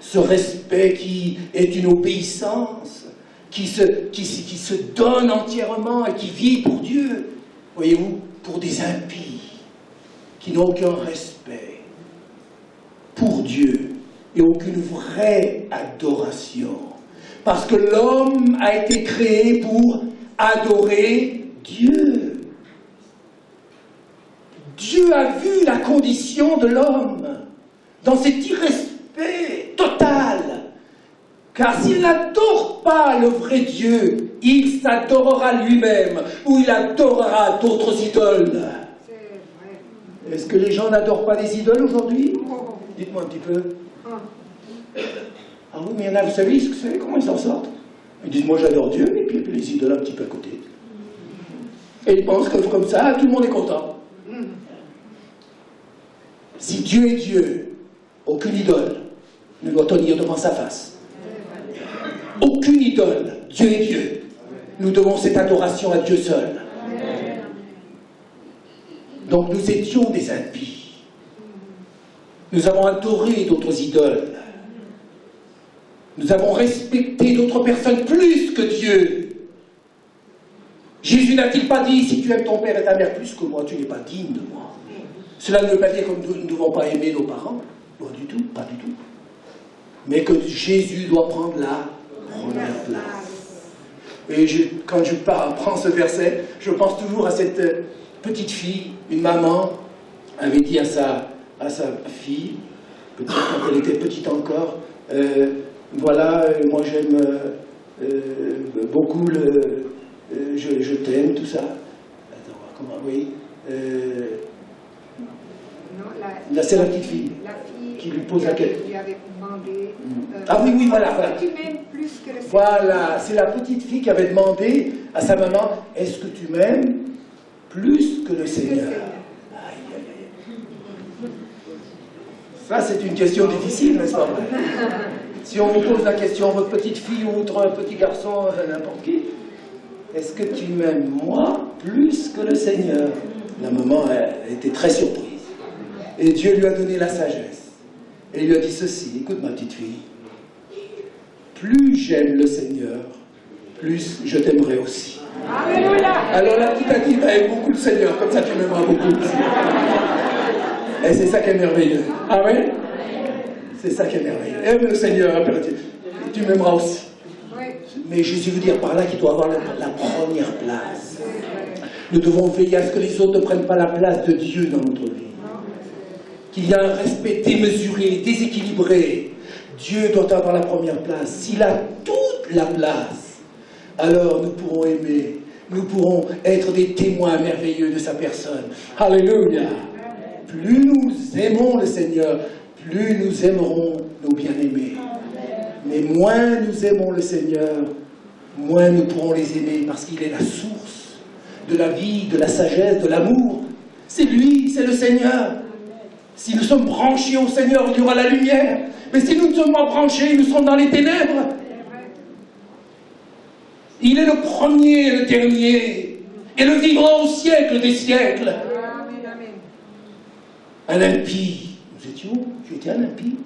Ce respect qui est une obéissance, qui se donne entièrement et qui vit pour Dieu. Voyez-vous, pour des impies qui n'ont aucun respect pour Dieu et aucune vraie adoration. Parce que l'homme a été créé pour adorer Dieu. Dieu a vu la condition de l'homme dans cet irrespect total. Car s'il n'adore pas le vrai Dieu, il s'adorera lui-même ou il adorera d'autres idoles. Est-ce que les gens n'adorent pas des idoles aujourd'hui? Dites-moi un petit peu. Ah oui, mais il y en a, vous savez comment ils s'en sortent? Ils disent, moi j'adore Dieu, et puis les idoles un petit peu à côté. Et ils pensent que comme ça, tout le monde est content. Si Dieu est Dieu, aucune idole ne doit tenir devant sa face. Aucune idole, Dieu est Dieu. Nous devons cette adoration à Dieu seul. Donc nous étions des impies. Nous avons adoré d'autres idoles. Nous avons respecté d'autres personnes plus que Dieu. Jésus n'a-t-il pas dit, si tu aimes ton père et ta mère plus que moi, tu n'es pas digne de moi? Cela ne veut pas dire que nous ne devons pas aimer nos parents. Pas du tout, pas du tout. Mais que Jésus doit prendre la première place. Et quand je prends ce verset, je pense toujours à cette petite fille. Une maman avait dit à sa fille, petite, quand elle était petite encore, voilà, moi j'aime beaucoup je t'aime, tout ça. Attends, comment, oui. C'est la petite fille, qui lui pose la question. Ah oui, oui, voilà. Voilà, tu m'aimes plus que le Seigneur. Voilà, c'est la petite fille qui avait demandé à sa maman, est-ce que tu m'aimes plus que le Seigneur? Aïe, aïe, aïe. Ça, c'est une question difficile, n'est-ce pas vrai? Si on vous pose la question, votre petite fille ou votre petit garçon, n'importe qui, est-ce que tu m'aimes moi plus que le Seigneur? La maman elle était très surprise. Et Dieu lui a donné la sagesse. Et il lui a dit ceci, écoute ma petite fille, plus j'aime le Seigneur, plus je t'aimerai aussi. Alléluia. Alors la petite a dit, aime beaucoup le Seigneur, comme ça tu m'aimeras beaucoup aussi. Et c'est ça qui est merveilleux. Amen. C'est ça qui est merveilleux. Aime le Seigneur, impératif. Tu m'aimeras aussi. Mais Jésus veut dire par là qu'il doit avoir la première place. Nous devons veiller à ce que les autres ne prennent pas la place de Dieu dans notre vie. Qu'il y a un respect démesuré, déséquilibré. Dieu doit avoir la première place. S'il a toute la place, alors nous pourrons aimer. Nous pourrons être des témoins merveilleux de sa personne. Alléluia. Plus nous aimons le Seigneur, plus nous aimerons nos bien-aimés. Mais moins nous aimons le Seigneur, moins nous pourrons les aimer, parce qu'il est la source de la vie, de la sagesse, de l'amour. C'est lui, c'est le Seigneur. Si nous sommes branchés au Seigneur, il y aura la lumière. Mais si nous ne sommes pas branchés, nous serons dans les ténèbres. Il est le premier et le dernier, et le vivant au siècle des siècles. Un impie. Nous étions, tu étais un impie.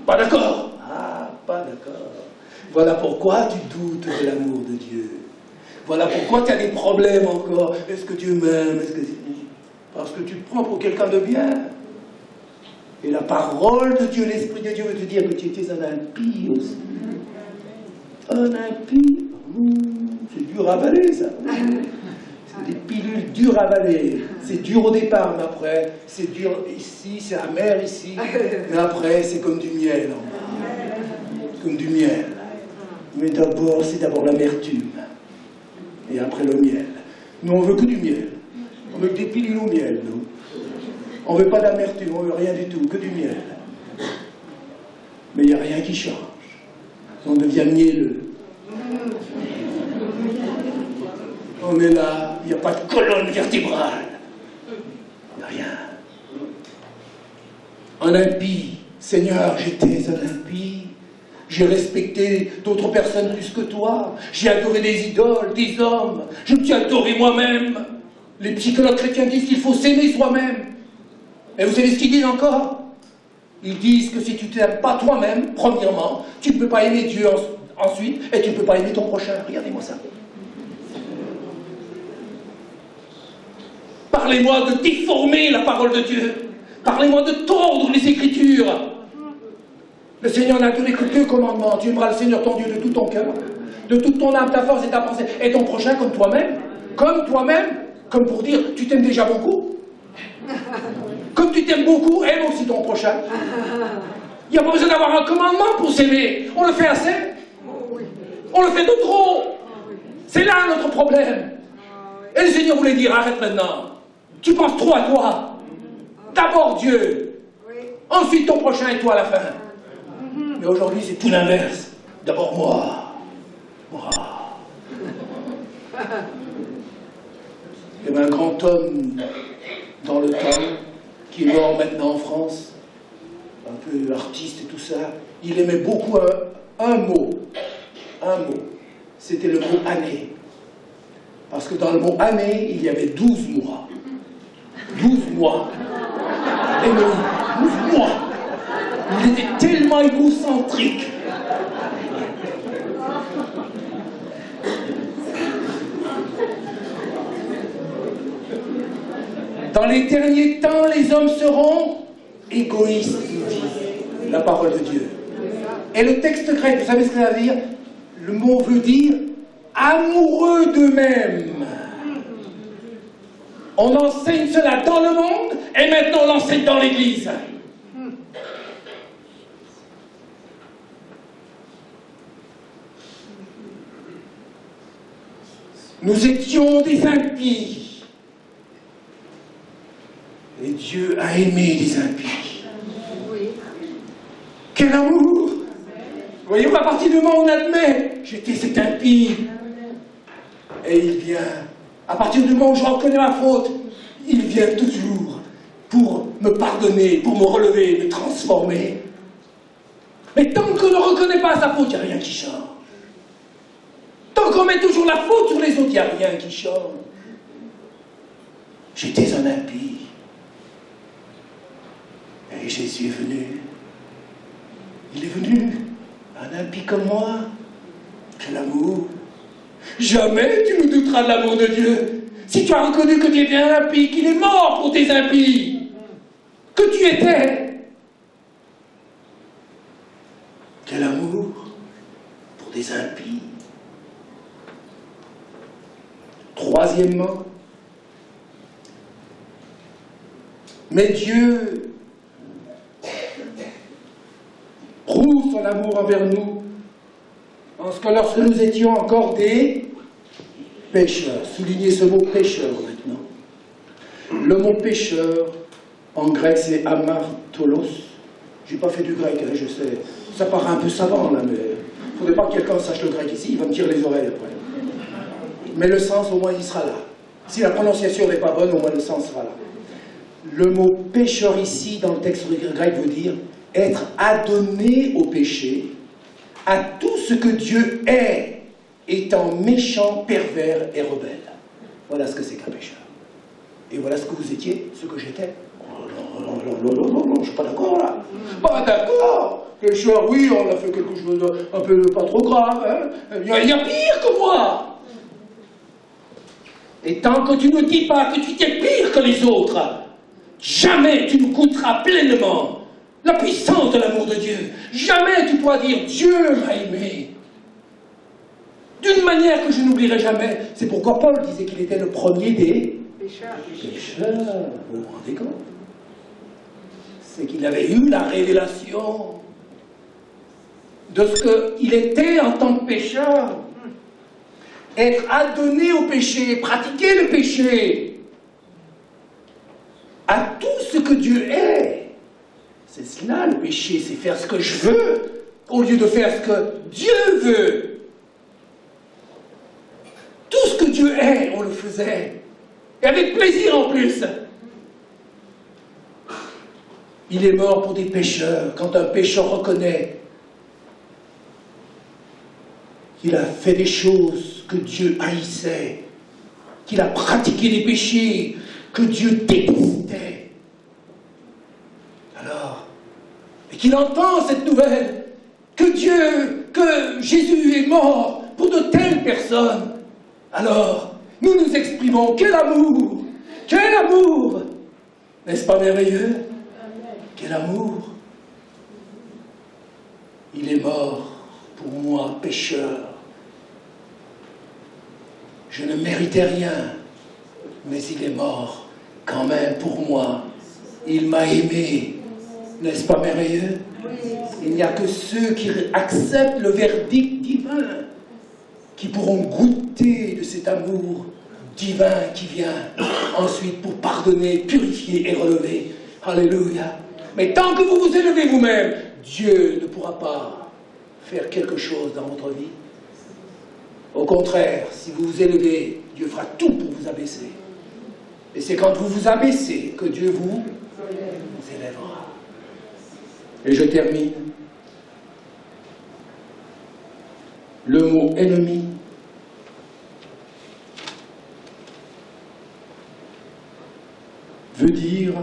Pas d'accord. Ah, pas d'accord. Voilà pourquoi tu doutes de l'amour de Dieu. Voilà pourquoi tu as des problèmes encore. Est-ce que Dieu m'aime? Parce que tu te prends pour quelqu'un de bien. Et la parole de Dieu, l'Esprit de Dieu veut te dire que tu étais un impie aussi. Un impie, c'est dur à avaler ça. C'est des pilules dures à avaler. C'est dur au départ, mais après, c'est dur ici, c'est amer ici. Mais après, c'est comme du miel. Comme du miel. Mais d'abord, c'est d'abord l'amertume. Et après le miel. Nous, on veut que du miel. On veut que des pilules au miel, nous. On veut pas d'amertume, on veut rien du tout, que du miel. Mais il n'y a rien qui change. On devient mielleux. On est là, il n'y a pas de colonne vertébrale. Il n'y a rien. Un impie. Seigneur, j'étais un impie. J'ai respecté d'autres personnes plus que toi. J'ai adoré des idoles, des hommes. Je me suis adoré moi-même. Les psychologues chrétiens disent qu'il faut s'aimer soi-même. Et vous savez ce qu'ils disent encore? Ils disent que si tu ne t'aimes pas toi-même, premièrement, tu ne peux pas aimer Dieu ensuite, et tu ne peux pas aimer ton prochain. Regardez-moi ça. Parlez-moi de déformer la parole de Dieu. Parlez-moi de tordre les Écritures. Le Seigneur n'a donné que 2 commandements. Tu aimeras le Seigneur ton Dieu de tout ton cœur, de toute ton âme, ta force et ta pensée, et ton prochain comme toi-même. Comme toi-même, comme pour dire, tu t'aimes déjà beaucoup. Comme tu t'aimes beaucoup, aime aussi ton prochain. Il n'y a pas besoin d'avoir un commandement pour s'aimer. On le fait assez. On le fait de trop. C'est là notre problème. Et le Seigneur voulait dire, arrête maintenant. Tu penses trop à toi. D'abord Dieu. Ensuite ton prochain et toi à la fin. Mais aujourd'hui, c'est tout l'inverse. D'abord moi. Moi. Il y avait un grand homme dans le temps, qui est mort maintenant en France, un peu artiste et tout ça. Il aimait beaucoup un mot. Un mot. C'était le mot année. Parce que dans le mot année, il y avait 12 mois. 12 mois. Et oui, 12 mois. Il était tellement égocentrique. Dans les derniers temps, les hommes seront égoïstes, nous dit la parole de Dieu. Et le texte grec, vous savez ce que ça veut dire? Le mot veut dire amoureux d'eux-mêmes. On enseigne cela dans le monde et maintenant on l'enseigne dans l'Église. Nous étions des impies. Et Dieu a aimé les impies. Quel amour! Voyez-vous, à partir du moment où on admet, j'étais cet impie. Et il vient, à partir du moment où je reconnais ma faute, il vient toujours pour me pardonner, pour me relever, me transformer. Mais tant qu'on ne reconnaît pas sa faute, il n'y a rien qui change. Tant qu'on met toujours la faute sur les autres, il n'y a rien qui change. J'étais un impie. Et Jésus est venu. Il est venu. Un impie comme moi. Quel amour. Jamais tu ne douteras de l'amour de Dieu. Si tu as reconnu que tu étais un impie, qu'il est mort pour tes impies, que tu étais. Quel amour pour des impies. Troisièmement, mais Dieu prouve son amour envers nous, parce que lorsque nous étions encore des pécheurs, soulignez ce mot pécheur maintenant. Le mot pécheur, en grec, c'est amartolos. J'ai pas fait du grec, hein, je sais. Ça paraît un peu savant, là, mais il ne faudrait pas que quelqu'un sache le grec ici, il va me tirer les oreilles après. Mais le sens, au moins, il sera là. Si la prononciation n'est pas bonne, au moins le sens sera là. Le mot pécheur ici, dans le texte grec, veut dire être adonné au péché, à tout ce que Dieu est, étant méchant, pervers et rebelle. Voilà ce que c'est qu'un pécheur. Et voilà ce que vous étiez, ce que j'étais. Oh non, je suis pas d'accord là. Pas d'accord. Pécheur, oui, on a fait quelque chose un peu pas trop grave. Hein. Il y a pire que moi. Et tant que tu ne dis pas que tu es pire que les autres, jamais tu ne goûteras pleinement la puissance de l'amour de Dieu. Jamais tu pourras dire « Dieu m'a aimé ». D'une manière que je n'oublierai jamais. C'est pourquoi Paul disait qu'il était le premier des pécheurs. Vous vous rendez compte? C'est qu'il avait eu la révélation de ce qu'il était en tant que pécheur. Être adonné au péché, pratiquer le péché, à tout ce que Dieu est. C'est cela le péché, c'est faire ce que je veux, au lieu de faire ce que Dieu veut. Tout ce que Dieu est, on le faisait. Et avec plaisir en plus. Il est mort pour des pécheurs. Quand un pécheur reconnaît qu'il a fait des choses que Dieu haïssait, qu'il a pratiqué des péchés que Dieu détestait. Alors, et qu'il entend cette nouvelle, que Jésus est mort pour de telles personnes, alors, nous nous exprimons, quel amour! Quel amour! N'est-ce pas merveilleux? Quel amour! Il est mort pour moi, pécheur. Je ne méritais rien, mais il est mort quand même pour moi. Il m'a aimé. N'est-ce pas merveilleux? Il n'y a que ceux qui acceptent le verdict divin qui pourront goûter de cet amour divin qui vient ensuite pour pardonner, purifier et relever. Alléluia. Mais tant que vous vous élevez vous-même, Dieu ne pourra pas faire quelque chose dans votre vie. Au contraire, si vous vous élevez, Dieu fera tout pour vous abaisser. Et c'est quand vous vous abaissez que Dieu vous élèvera. Et je termine. Le mot ennemi veut dire,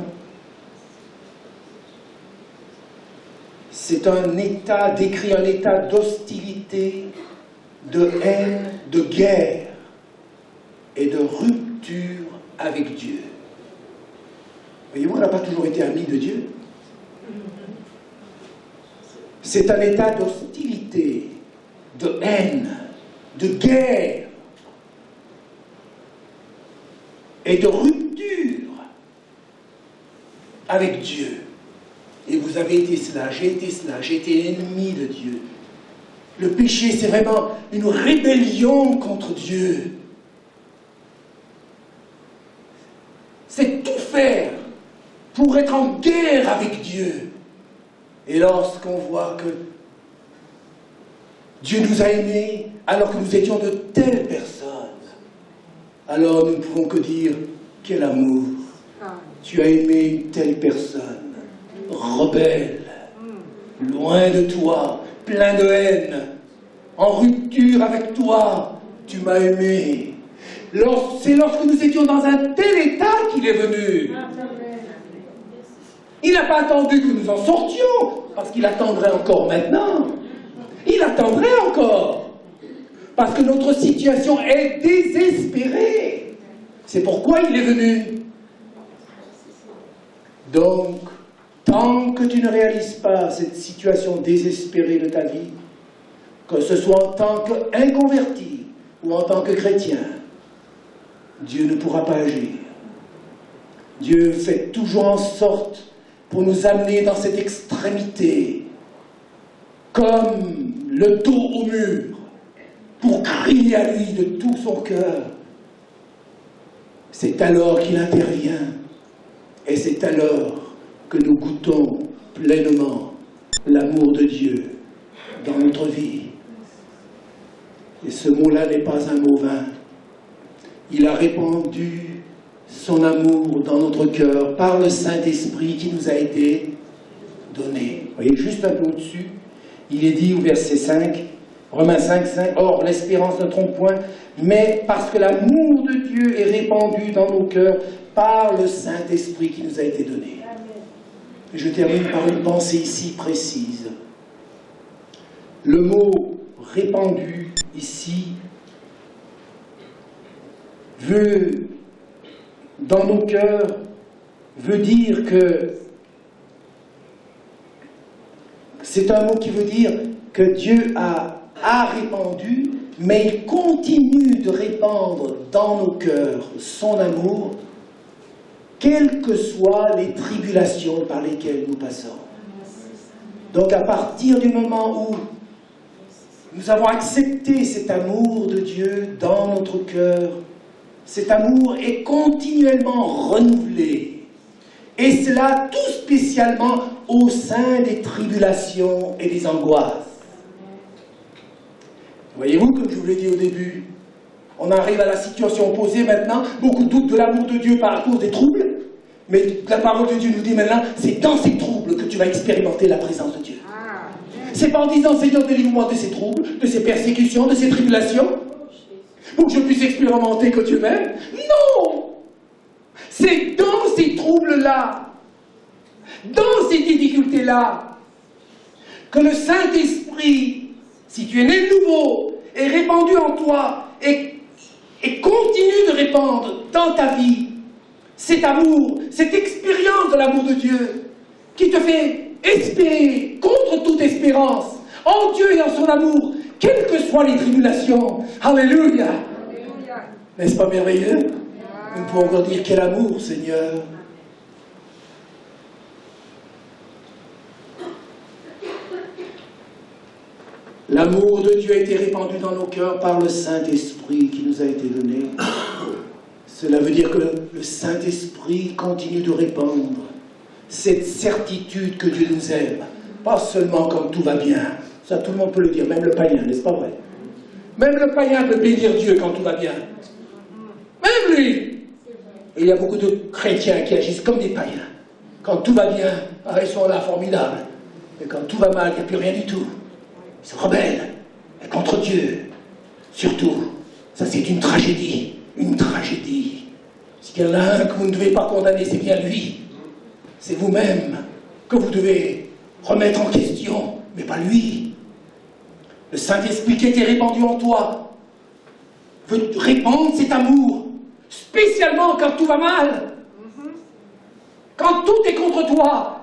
c'est un état, décrit un état d'hostilité, de haine, de guerre et de rupture avec Dieu. Voyez-vous, on n'a pas toujours été amis de Dieu. C'est un état d'hostilité, de haine, de guerre et de rupture avec Dieu. Et vous avez été cela, j'ai été cela, j'ai été ennemi de Dieu. Le péché, c'est vraiment une rébellion contre Dieu. C'est tout faire pour être en guerre avec Dieu. Et lorsqu'on voit que Dieu nous a aimés alors que nous étions de telles personnes, alors nous ne pouvons que dire, quel amour. Tu as aimé une telle personne, rebelle, loin de toi, plein de haine, en rupture avec toi, tu m'as aimé. C'est lorsque nous étions dans un tel état qu'il est venu. Il n'a pas attendu que nous en sortions, parce qu'il attendrait encore maintenant. Il attendrait encore, parce que notre situation est désespérée. C'est pourquoi il est venu. Donc, tant que tu ne réalises pas cette situation désespérée de ta vie, que ce soit en tant qu'inconverti ou en tant que chrétien, Dieu ne pourra pas agir. Dieu fait toujours en sorte pour nous amener dans cette extrémité, comme le dos au mur, pour crier à lui de tout son cœur. C'est alors qu'il intervient, et c'est alors que nous goûtons pleinement l'amour de Dieu dans notre vie. Et ce mot-là n'est pas un mot vain. Il a répandu son amour dans notre cœur par le Saint-Esprit qui nous a été donné. Vous voyez, juste un peu au-dessus, il est dit au verset 5, Romains 5, 5, « Or, l'espérance ne trompe point, mais parce que l'amour de Dieu est répandu dans nos cœurs par le Saint-Esprit qui nous a été donné. » Et je termine par une pensée ici précise. Le mot « répandu » ici veut, dans nos cœurs, veut dire que c'est un mot qui veut dire que Dieu a répandu, mais il continue de répandre dans nos cœurs son amour, quelles que soient les tribulations par lesquelles nous passons. Donc à partir du moment où nous avons accepté cet amour de Dieu dans notre cœur, cet amour est continuellement renouvelé. Et cela tout spécialement au sein des tribulations et des angoisses. Voyez-vous, comme je vous l'ai dit au début, on arrive à la situation opposée maintenant, beaucoup doutent de l'amour de Dieu par cause des troubles, mais la parole de Dieu nous dit maintenant, c'est dans ces troubles que tu vas expérimenter la présence de Dieu. C'est pas en disant, Seigneur, délivre-moi de ces troubles, de ces persécutions, de ces tribulations, pour que je puisse expérimenter que Dieu m'aime. Non! C'est dans ces troubles-là, dans ces difficultés-là, que le Saint-Esprit, si tu es né de nouveau, est répandu en toi et continue de répandre dans ta vie cet amour, cette expérience de l'amour de Dieu qui te fait espérer contre toute espérance, en Dieu et en son amour, quelles que soient les tribulations. Alléluia. N'est-ce pas merveilleux? Nous pouvons encore dire quel amour, Seigneur. L'amour de Dieu a été répandu dans nos cœurs par le Saint-Esprit qui nous a été donné. Cela veut dire que le Saint-Esprit continue de répandre cette certitude que Dieu nous aime. Pas seulement quand tout va bien. Ça, tout le monde peut le dire, même le païen, n'est-ce pas vrai? Même le païen peut bénir Dieu quand tout va bien. Même lui. Et il y a beaucoup de chrétiens qui agissent comme des païens. Quand tout va bien, ils sont là, formidables. Et quand tout va mal, il n'y a plus rien du tout. Ils se rebellent contre Dieu. Surtout, ça c'est une tragédie. Une tragédie. S'il y en a un que vous ne devez pas condamner, c'est bien lui. C'est vous-même que vous devez remettre en question, mais pas lui. Le Saint-Esprit qui a été répandu en toi veut répandre cet amour, spécialement quand tout va mal. Quand tout est contre toi.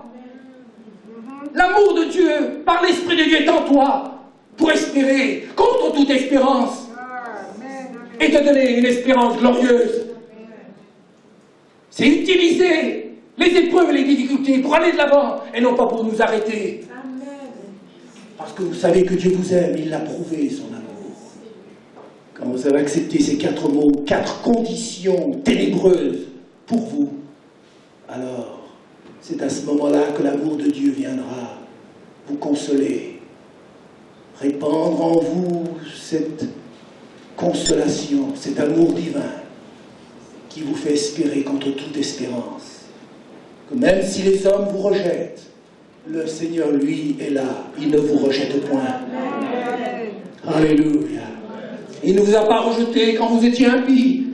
L'amour de Dieu, par l'Esprit de Dieu est en toi, pour espérer, contre toute espérance, et te donner une espérance glorieuse. C'est utiliser les épreuves et les difficultés pour aller de l'avant, et non pas pour nous arrêter. Parce que vous savez que Dieu vous aime, il l'a prouvé, son amour. Quand vous avez accepté ces 4 mots, 4 conditions ténébreuses pour vous, alors c'est à ce moment-là que l'amour de Dieu viendra vous consoler, répandre en vous cette consolation, cet amour divin qui vous fait espérer contre toute espérance. Que même si les hommes vous rejettent, le Seigneur, lui, est là. Il ne vous rejette point. Alléluia. Il ne vous a pas rejeté quand vous étiez impie.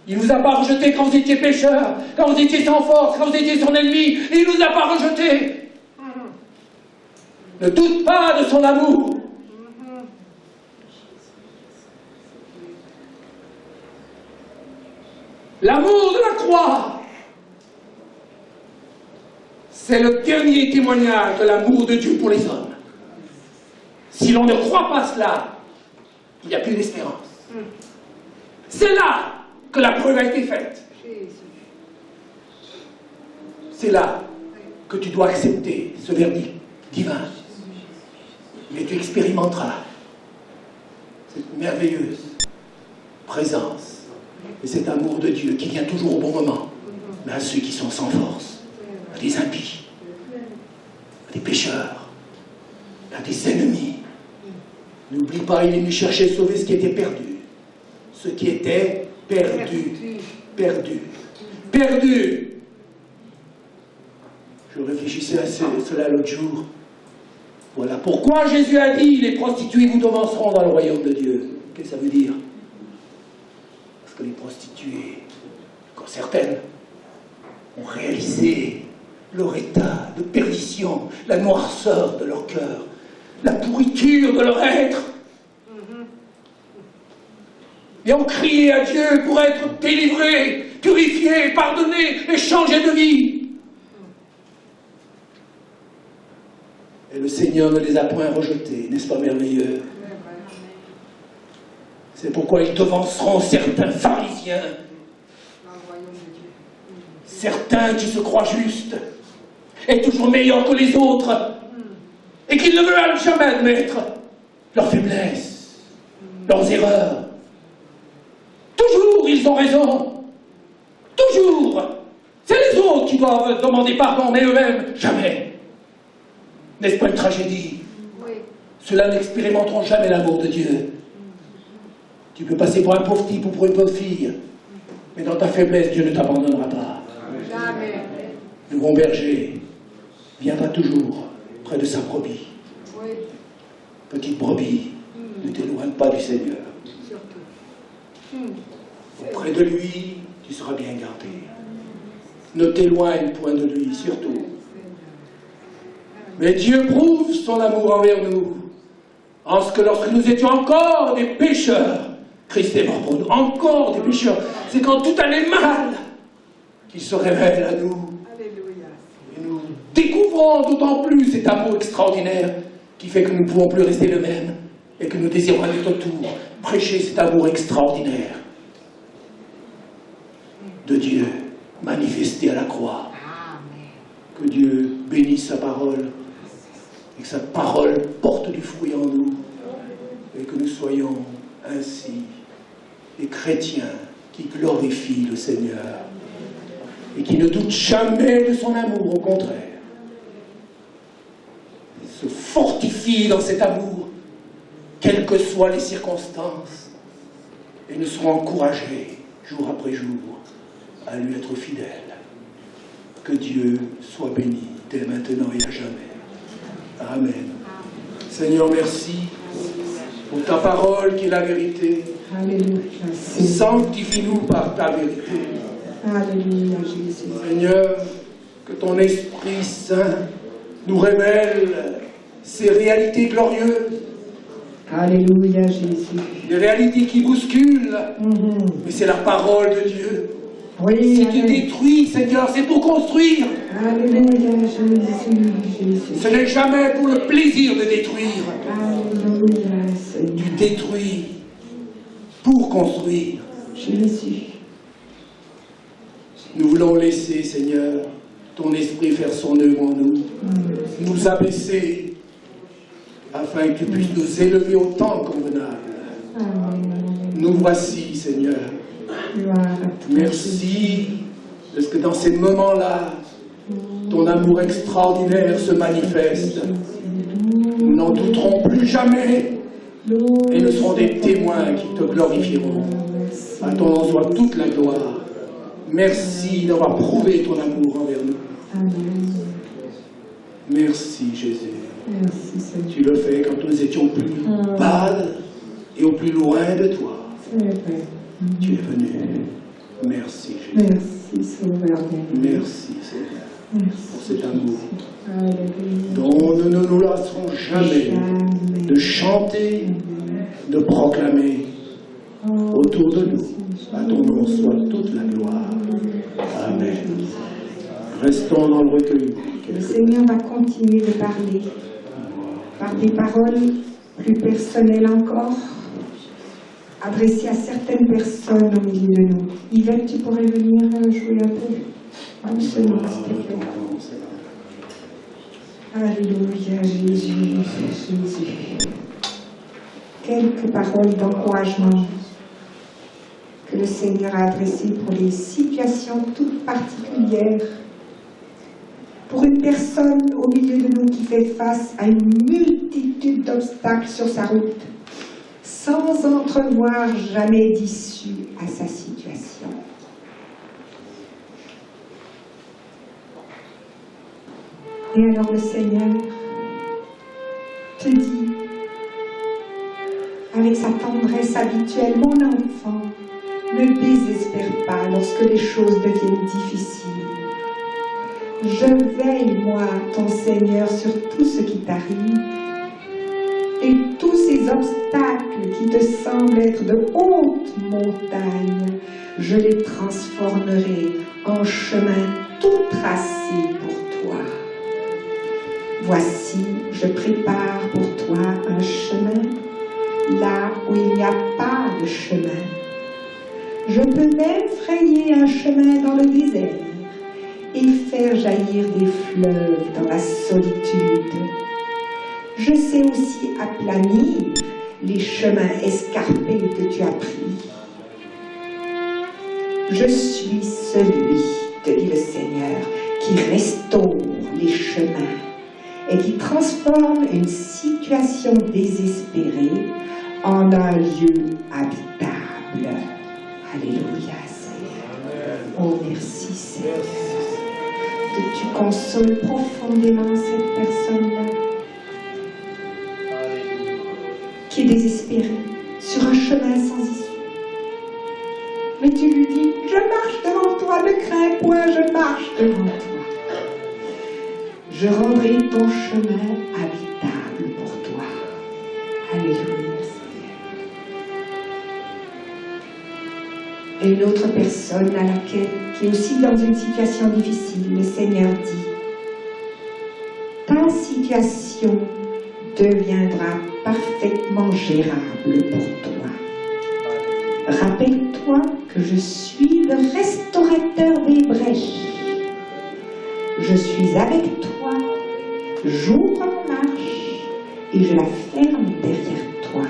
Il ne vous a pas rejeté quand vous étiez pécheur, quand vous étiez sans force, quand vous étiez son ennemi. Il ne vous a pas rejeté. Ne doute pas de son amour. L'amour de la croix, c'est le dernier témoignage de l'amour de Dieu pour les hommes. Si l'on ne croit pas cela, il n'y a plus d'espérance. C'est là que la preuve a été faite. C'est là que tu dois accepter ce verdict divin. Mais tu expérimenteras cette merveilleuse présence et cet amour de Dieu qui vient toujours au bon moment, mais à ceux qui sont sans force, à des impies, à des pécheurs, à des ennemis. N'oublie pas, il est venu chercher et sauver ce qui était perdu. Ce qui était perdu. Perdu. Perdu. Je réfléchissais à cela l'autre jour. Voilà pourquoi Jésus a dit, les prostituées vous devanceront dans le royaume de Dieu. Qu'est-ce que ça veut dire? Parce que les prostituées, quand certaines ont réalisé leur état de perdition, la noirceur de leur cœur, la pourriture de leur être, et ont crié à Dieu pour être délivrés, purifiés, pardonnés et changés de vie. Et le Seigneur ne les a point rejetés, n'est-ce pas merveilleux? C'est pourquoi ils devanceront certains pharisiens, certains qui se croient justes, et toujours meilleurs que les autres, et qui ne veulent jamais admettre leurs faiblesses, leurs erreurs. Toujours ils ont raison. Toujours. C'est les autres qui doivent demander pardon, mais eux-mêmes, jamais. N'est-ce pas une tragédie? Oui. Ceux-là n'expérimenteront jamais l'amour de Dieu. Tu peux passer pour un pauvre type ou pour une pauvre fille, mais dans ta faiblesse, Dieu ne t'abandonnera pas. Jamais. Le bon berger viendra toujours près de sa brebis. Oui. Petite brebis, ne t'éloigne pas du Seigneur. Auprès de lui, tu seras bien gardé. Ne t'éloigne point de lui, surtout. Mais Dieu prouve son amour envers nous, en ce que lorsque nous étions encore des pécheurs, Christ est mort pour nous, encore des pécheurs. C'est quand tout allait mal qu'il se révèle à nous. Et nous découvrons d'autant plus cet amour extraordinaire qui fait que nous ne pouvons plus rester le même et que nous désirons à notre tour prêcher cet amour extraordinaire de Dieu manifesté à la croix. Que Dieu bénisse sa parole et que sa parole porte du fruit en nous et que nous soyons ainsi des chrétiens qui glorifient le Seigneur et qui ne doutent jamais de son amour, au contraire. Se fortifient dans cet amour, quelles que soient les circonstances, et ne seront encouragés, jour après jour, à lui être fidèles. Que Dieu soit béni dès maintenant et à jamais. Amen. Seigneur, merci pour ta parole qui est la vérité. Alléluia. Sanctifie-nous par ta vérité. Alléluia, Jésus. Seigneur, que ton Esprit Saint nous révèle ces réalités glorieuses. Alléluia, Jésus. Des réalités qui bousculent, mais c'est la parole de Dieu. Oui, Si tu détruis, Seigneur, c'est pour construire. Alléluia, Jésus. Ce n'est jamais pour le plaisir de détruire. Alléluia, Seigneur. Tu détruis pour construire. Jésus. Nous voulons laisser, Seigneur, ton esprit faire son œuvre en nous, nous abaisser, afin que tu puisses nous élever au temps convenable. Nous voici, Seigneur. Merci, parce que dans ces moments-là, ton amour extraordinaire se manifeste. Nous n'en douterons plus jamais, et nous serons des témoins qui te glorifieront. À ton nom soit toute la gloire. Merci d'avoir prouvé ton amour envers nous. Merci, Jésus. Merci, Seigneur. Tu le fais quand nous étions plus pâles et au plus loin de toi. Tu es venu. Merci, Jésus. Merci, Sauveur. Merci, Seigneur, pour cet amour Alléluia. dont nous ne nous lasserons jamais de chanter, de proclamer autour de nous. À ton nom soit toute la gloire. Amen. Restons dans le recueil. Le Seigneur va continuer de parler par des paroles plus personnelles encore, adressées à certaines personnes au milieu de nous. Yvette, tu pourrais venir jouer un peu doucement, s'il te plaît. Alléluia, Jésus, Jésus. Quelques paroles d'encouragement que le Seigneur a adressées pour des situations toutes particulières. Pour une personne au milieu de nous qui fait face à une multitude d'obstacles sur sa route, sans entrevoir jamais d'issue à sa situation. Et alors le Seigneur te dit, avec sa tendresse habituelle, mon enfant, ne désespère pas lorsque les choses deviennent difficiles. Je veille, moi, ton Seigneur, sur tout ce qui t'arrive, et tous ces obstacles qui te semblent être de hautes montagnes, je les transformerai en chemin tout tracé pour toi. Voici, je prépare pour toi un chemin, là où il n'y a pas de chemin. Je peux même frayer un chemin dans le désert et faire jaillir des fleuves dans la solitude. Je sais aussi aplanir les chemins escarpés que tu as pris. Je suis celui, te dit le Seigneur, qui restaure les chemins et qui transforme une situation désespérée en un lieu habitable. Alléluia, Seigneur. Oh, merci, Seigneur. Que tu consoles profondément cette personne-là qui est désespérée sur un chemin sans issue. Mais tu lui dis, je marche devant toi, ne crains point, je marche devant toi. Je rendrai ton chemin habitable pour toi. Alléluia, Seigneur. Et une autre personne à laquelle, qui est aussi dans une situation difficile, le Seigneur dit, ta situation deviendra parfaitement gérable pour toi. Rappelle-toi que je suis le restaurateur des brèches. Je suis avec toi, jour en marche, et je la ferme derrière toi.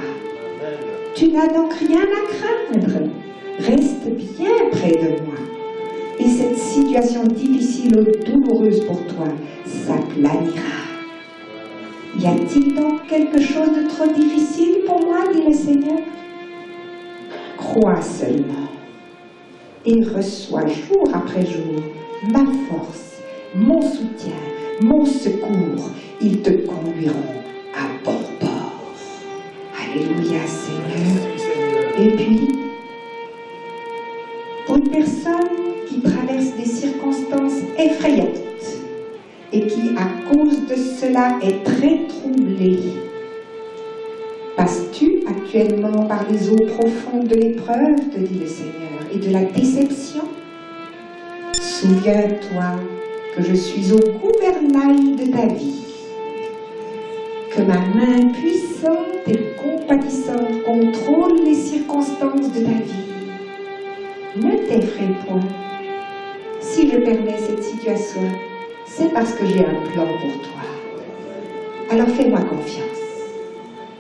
Tu n'as donc rien à craindre. Reste bien près de moi. Et cette situation difficile ou douloureuse pour toi s'aplanira. Y a-t-il donc quelque chose de trop difficile pour moi, dit le Seigneur? Crois seulement et reçois jour après jour ma force, mon soutien, mon secours. Ils te conduiront à bon port. Alléluia, Seigneur. Et puis, pour une personne qui traverse des circonstances effrayantes et qui, à cause de cela, est très troublée, passes-tu actuellement par les eaux profondes de l'épreuve, te dit le Seigneur, et de la déception? Souviens-toi que je suis au gouvernail de ta vie, que ma main puissante et compatissante contrôle les circonstances de ta vie. Ne t'effraie point. Si je permets cette situation, c'est parce que j'ai un plan pour toi. Alors fais-moi confiance,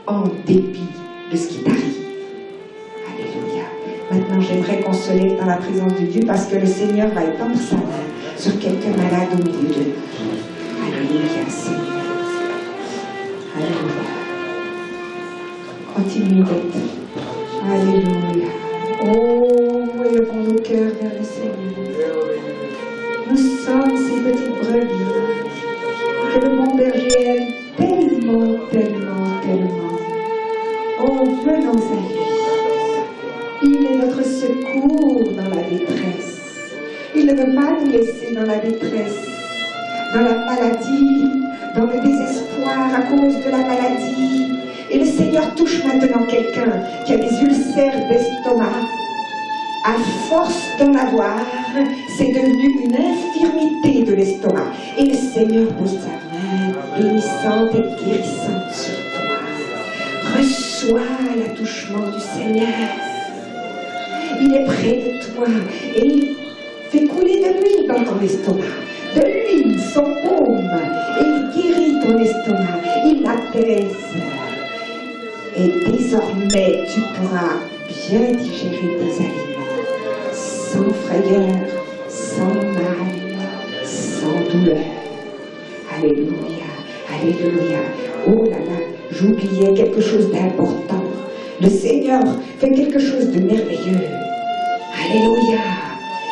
en dépit de ce qui t'arrive. Alléluia. Maintenant, j'aimerais qu'on se lève dans la présence de Dieu parce que le Seigneur va étendre sa main sur quelqu'un malade au milieu de nous. Alléluia, Seigneur. Alléluia. Continue d'être. Alléluia. Oh, élevons nos cœurs vers le Seigneur. Nous sommes ces petites brebis que le bon berger aime tellement, tellement, tellement. Oh, venons à lui. Il est notre secours dans la détresse. Il ne veut pas nous laisser dans la détresse, dans la maladie, dans le désespoir à cause de la maladie. Et le Seigneur touche maintenant quelqu'un qui a des ulcères d'estomac. À force d'en avoir, c'est devenu une infirmité de l'estomac. Et le Seigneur pose sa main bénissante et guérissante sur toi. Reçois l'attouchement du Seigneur. Il est près de toi et il fait couler de l'huile dans ton estomac. De l'huile, son baume. Et il guérit ton estomac. Il l'apaise. Et désormais, tu pourras bien digérer tes aliments. Sans frayeur, sans mal, sans douleur. Alléluia, alléluia. Oh là là, j'oubliais quelque chose d'important. Le Seigneur fait quelque chose de merveilleux. Alléluia.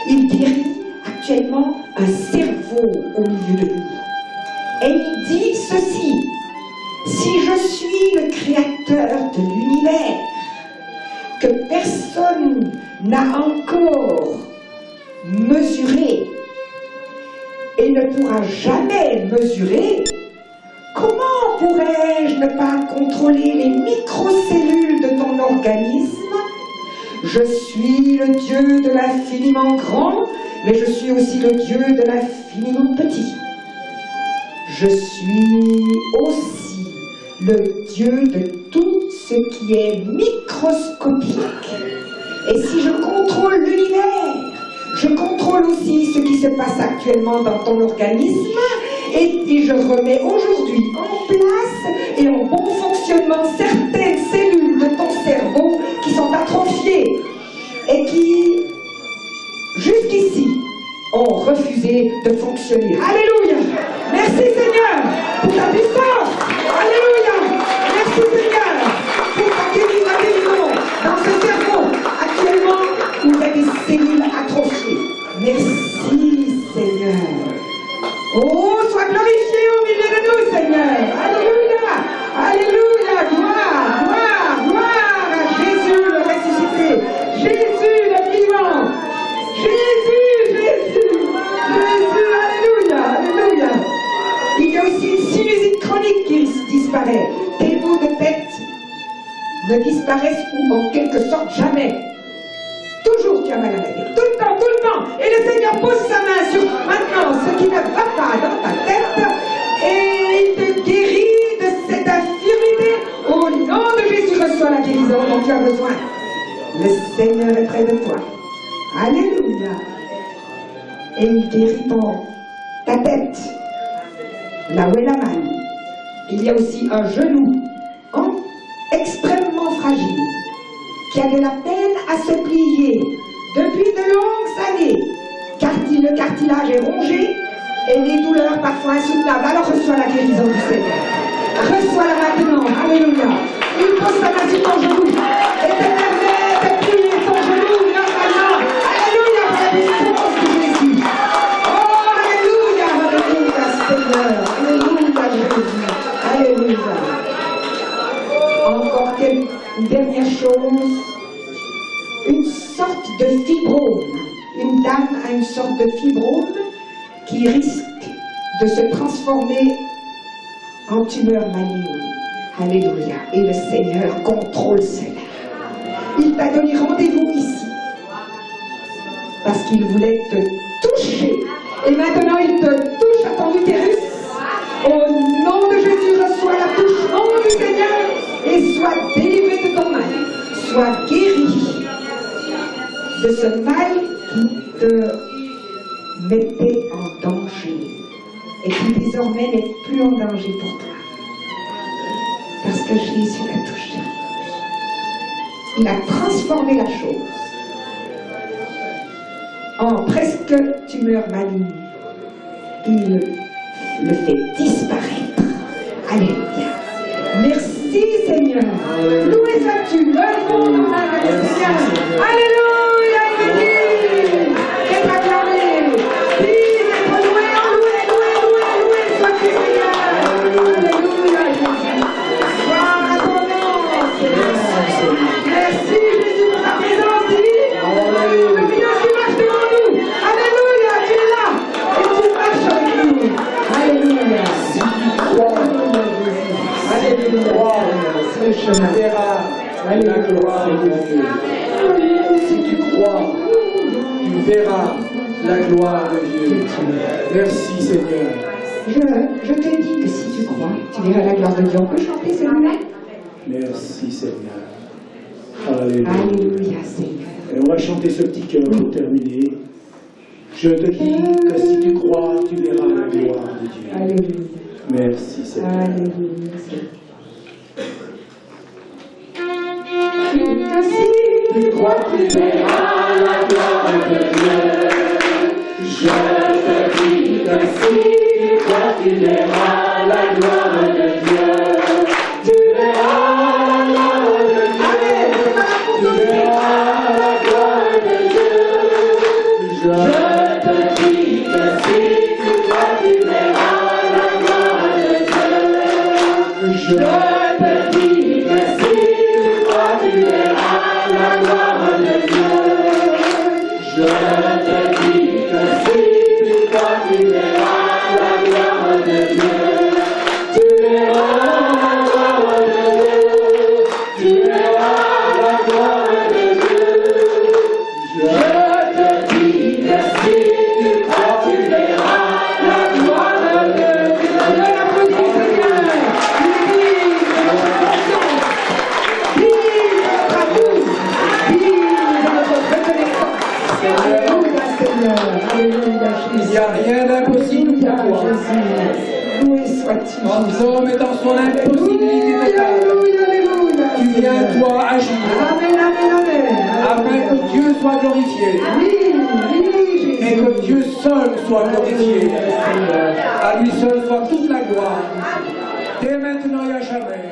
Il guérit actuellement un cerveau au milieu de nous. Et il dit ceci: si je suis le créateur de l'univers, que personne n'a encore mesuré et ne pourra jamais mesurer, comment pourrais-je ne pas contrôler les microcellules de ton organisme? Je suis le Dieu de l'infiniment grand, mais je suis aussi le Dieu de l'infiniment petit. Je suis aussi le Dieu de tout ce qui est microscopique. Et si je contrôle l'univers, je contrôle aussi ce qui se passe actuellement dans ton organisme et je remets aujourd'hui en place et en bon fonctionnement certaines cellules de ton cerveau qui sont atrophiées et qui, jusqu'ici, ont refusé de fonctionner. Alléluia! Merci Seigneur pour ta puissance! Alléluia! Merci Seigneur pour ta guérison dans ce cerveau actuellement où il y a des cellules atrophiées. Merci Seigneur. Oh, sois glorifié au milieu de nous Seigneur. Alléluia! Alléluia! Gloire! Gloire! Gloire à Jésus le ressuscité. Jésus le vivant. Jésus! Jésus! Jésus! Alléluia! Alléluia! Il y a aussi une sinusite chronique qui disparaît. Tes maux de tête ne disparaissent ou en quelque sorte jamais. Toujours tu as mal à la tête, tout le temps, et le Seigneur pose sa main sur maintenant ce qui ne va pas dans ta tête et il te guérit de cette affliction la guérison dont tu as besoin. Le Seigneur est près de toi. Alléluia. Et il guérit ta tête, là où elle a mal. Il y a aussi un genou extrêmement fragile, qui a de la peine à se plier depuis de longues années, car le cartilage est rongé et les douleurs parfois insoutenables. Alors reçois la guérison du Seigneur. Reçois-la maintenant. Alléluia. Il pose sa main sur ton genou et te permet de plier ton genou normalement. Alléluia pour la puissance de Jésus. Oh, alléluia, alléluia, Seigneur. Alléluia, Jésus. Alléluia. Encore une dernière chose. Une sorte de fibrome. Une dame a une sorte de fibrome qui risque de se transformer en tumeur maligne. Alléluia. Et le Seigneur contrôle cela. Il t'a donné rendez-vous ici parce qu'il voulait te toucher. Et maintenant, il te touche à ton utérus. Au nom de Jésus, reçois l'attouchement du Seigneur et sois délivré de ton mal. Sois guéri de ce mal qui te mettait en danger et qui désormais n'est plus en danger pour toi. Parce que Jésus l'a touché. Il a transformé la chose en presque tumeur maligne. Il le fait disparaître. Alléluia. Merci Seigneur. Loué sois-tu. Le nom du Seigneur. Alléluia. Il est dit. Qu'être acclamé. Vive être loué, loué sois-tu Seigneur. Alléluia Jésus. Gloire à ton nom Seigneur. Merci Jésus pour ta présence divine. Le Seigneur qui marche devant nous. Alléluia. Tu es là. Et tu marches avec nous. Alléluia. Tu verras la gloire de Dieu. Si tu crois, tu verras la gloire de Dieu. Merci Seigneur. Je te dis que si tu crois, tu verras la gloire de Dieu. On peut chanter celui-là? Merci Seigneur. Alléluia. Alléluia Seigneur. Et on va chanter ce petit cœur pour terminer. Je te dis que si tu crois, tu verras la gloire de Dieu. Alléluia. Merci Seigneur. Alléluia Seigneur. Si tu crois, tu verras la gloire de Dieu. Je te dis que si tu crois, tu verras la gloire de Dieu. Tu verras la gloire de Dieu. Tu verras la gloire de Dieu. Je te dis que si tu crois, tu verras la gloire de Dieu. Je te dis que si tu crois, tu verras la gloire de Dieu. Je te dis que si tu crois, tu verras la gloire de Dieu. Tu verras la gloire de Dieu. Tu verras la gloire de Dieu. Je te dis que si tu crois, tu verras la gloire de Dieu. On applaudit Seigneur. Vive notre puissance. Vive notre amour. Vive notre reconnaissance. Alléluia Seigneur. Alléluia Jésus. Il n'y a rien d'impossible pour toi. Jésus. Loué sois-tu. En homme et dans son impossibilité totale, Alléluia, alléluia. tu viens toi agir, Amen, amen, amen. afin que Dieu soit glorifié. Oui, oui, Et Jésus. que Dieu seul soit glorifié. À lui seul soit toute la gloire. Dès maintenant et à jamais.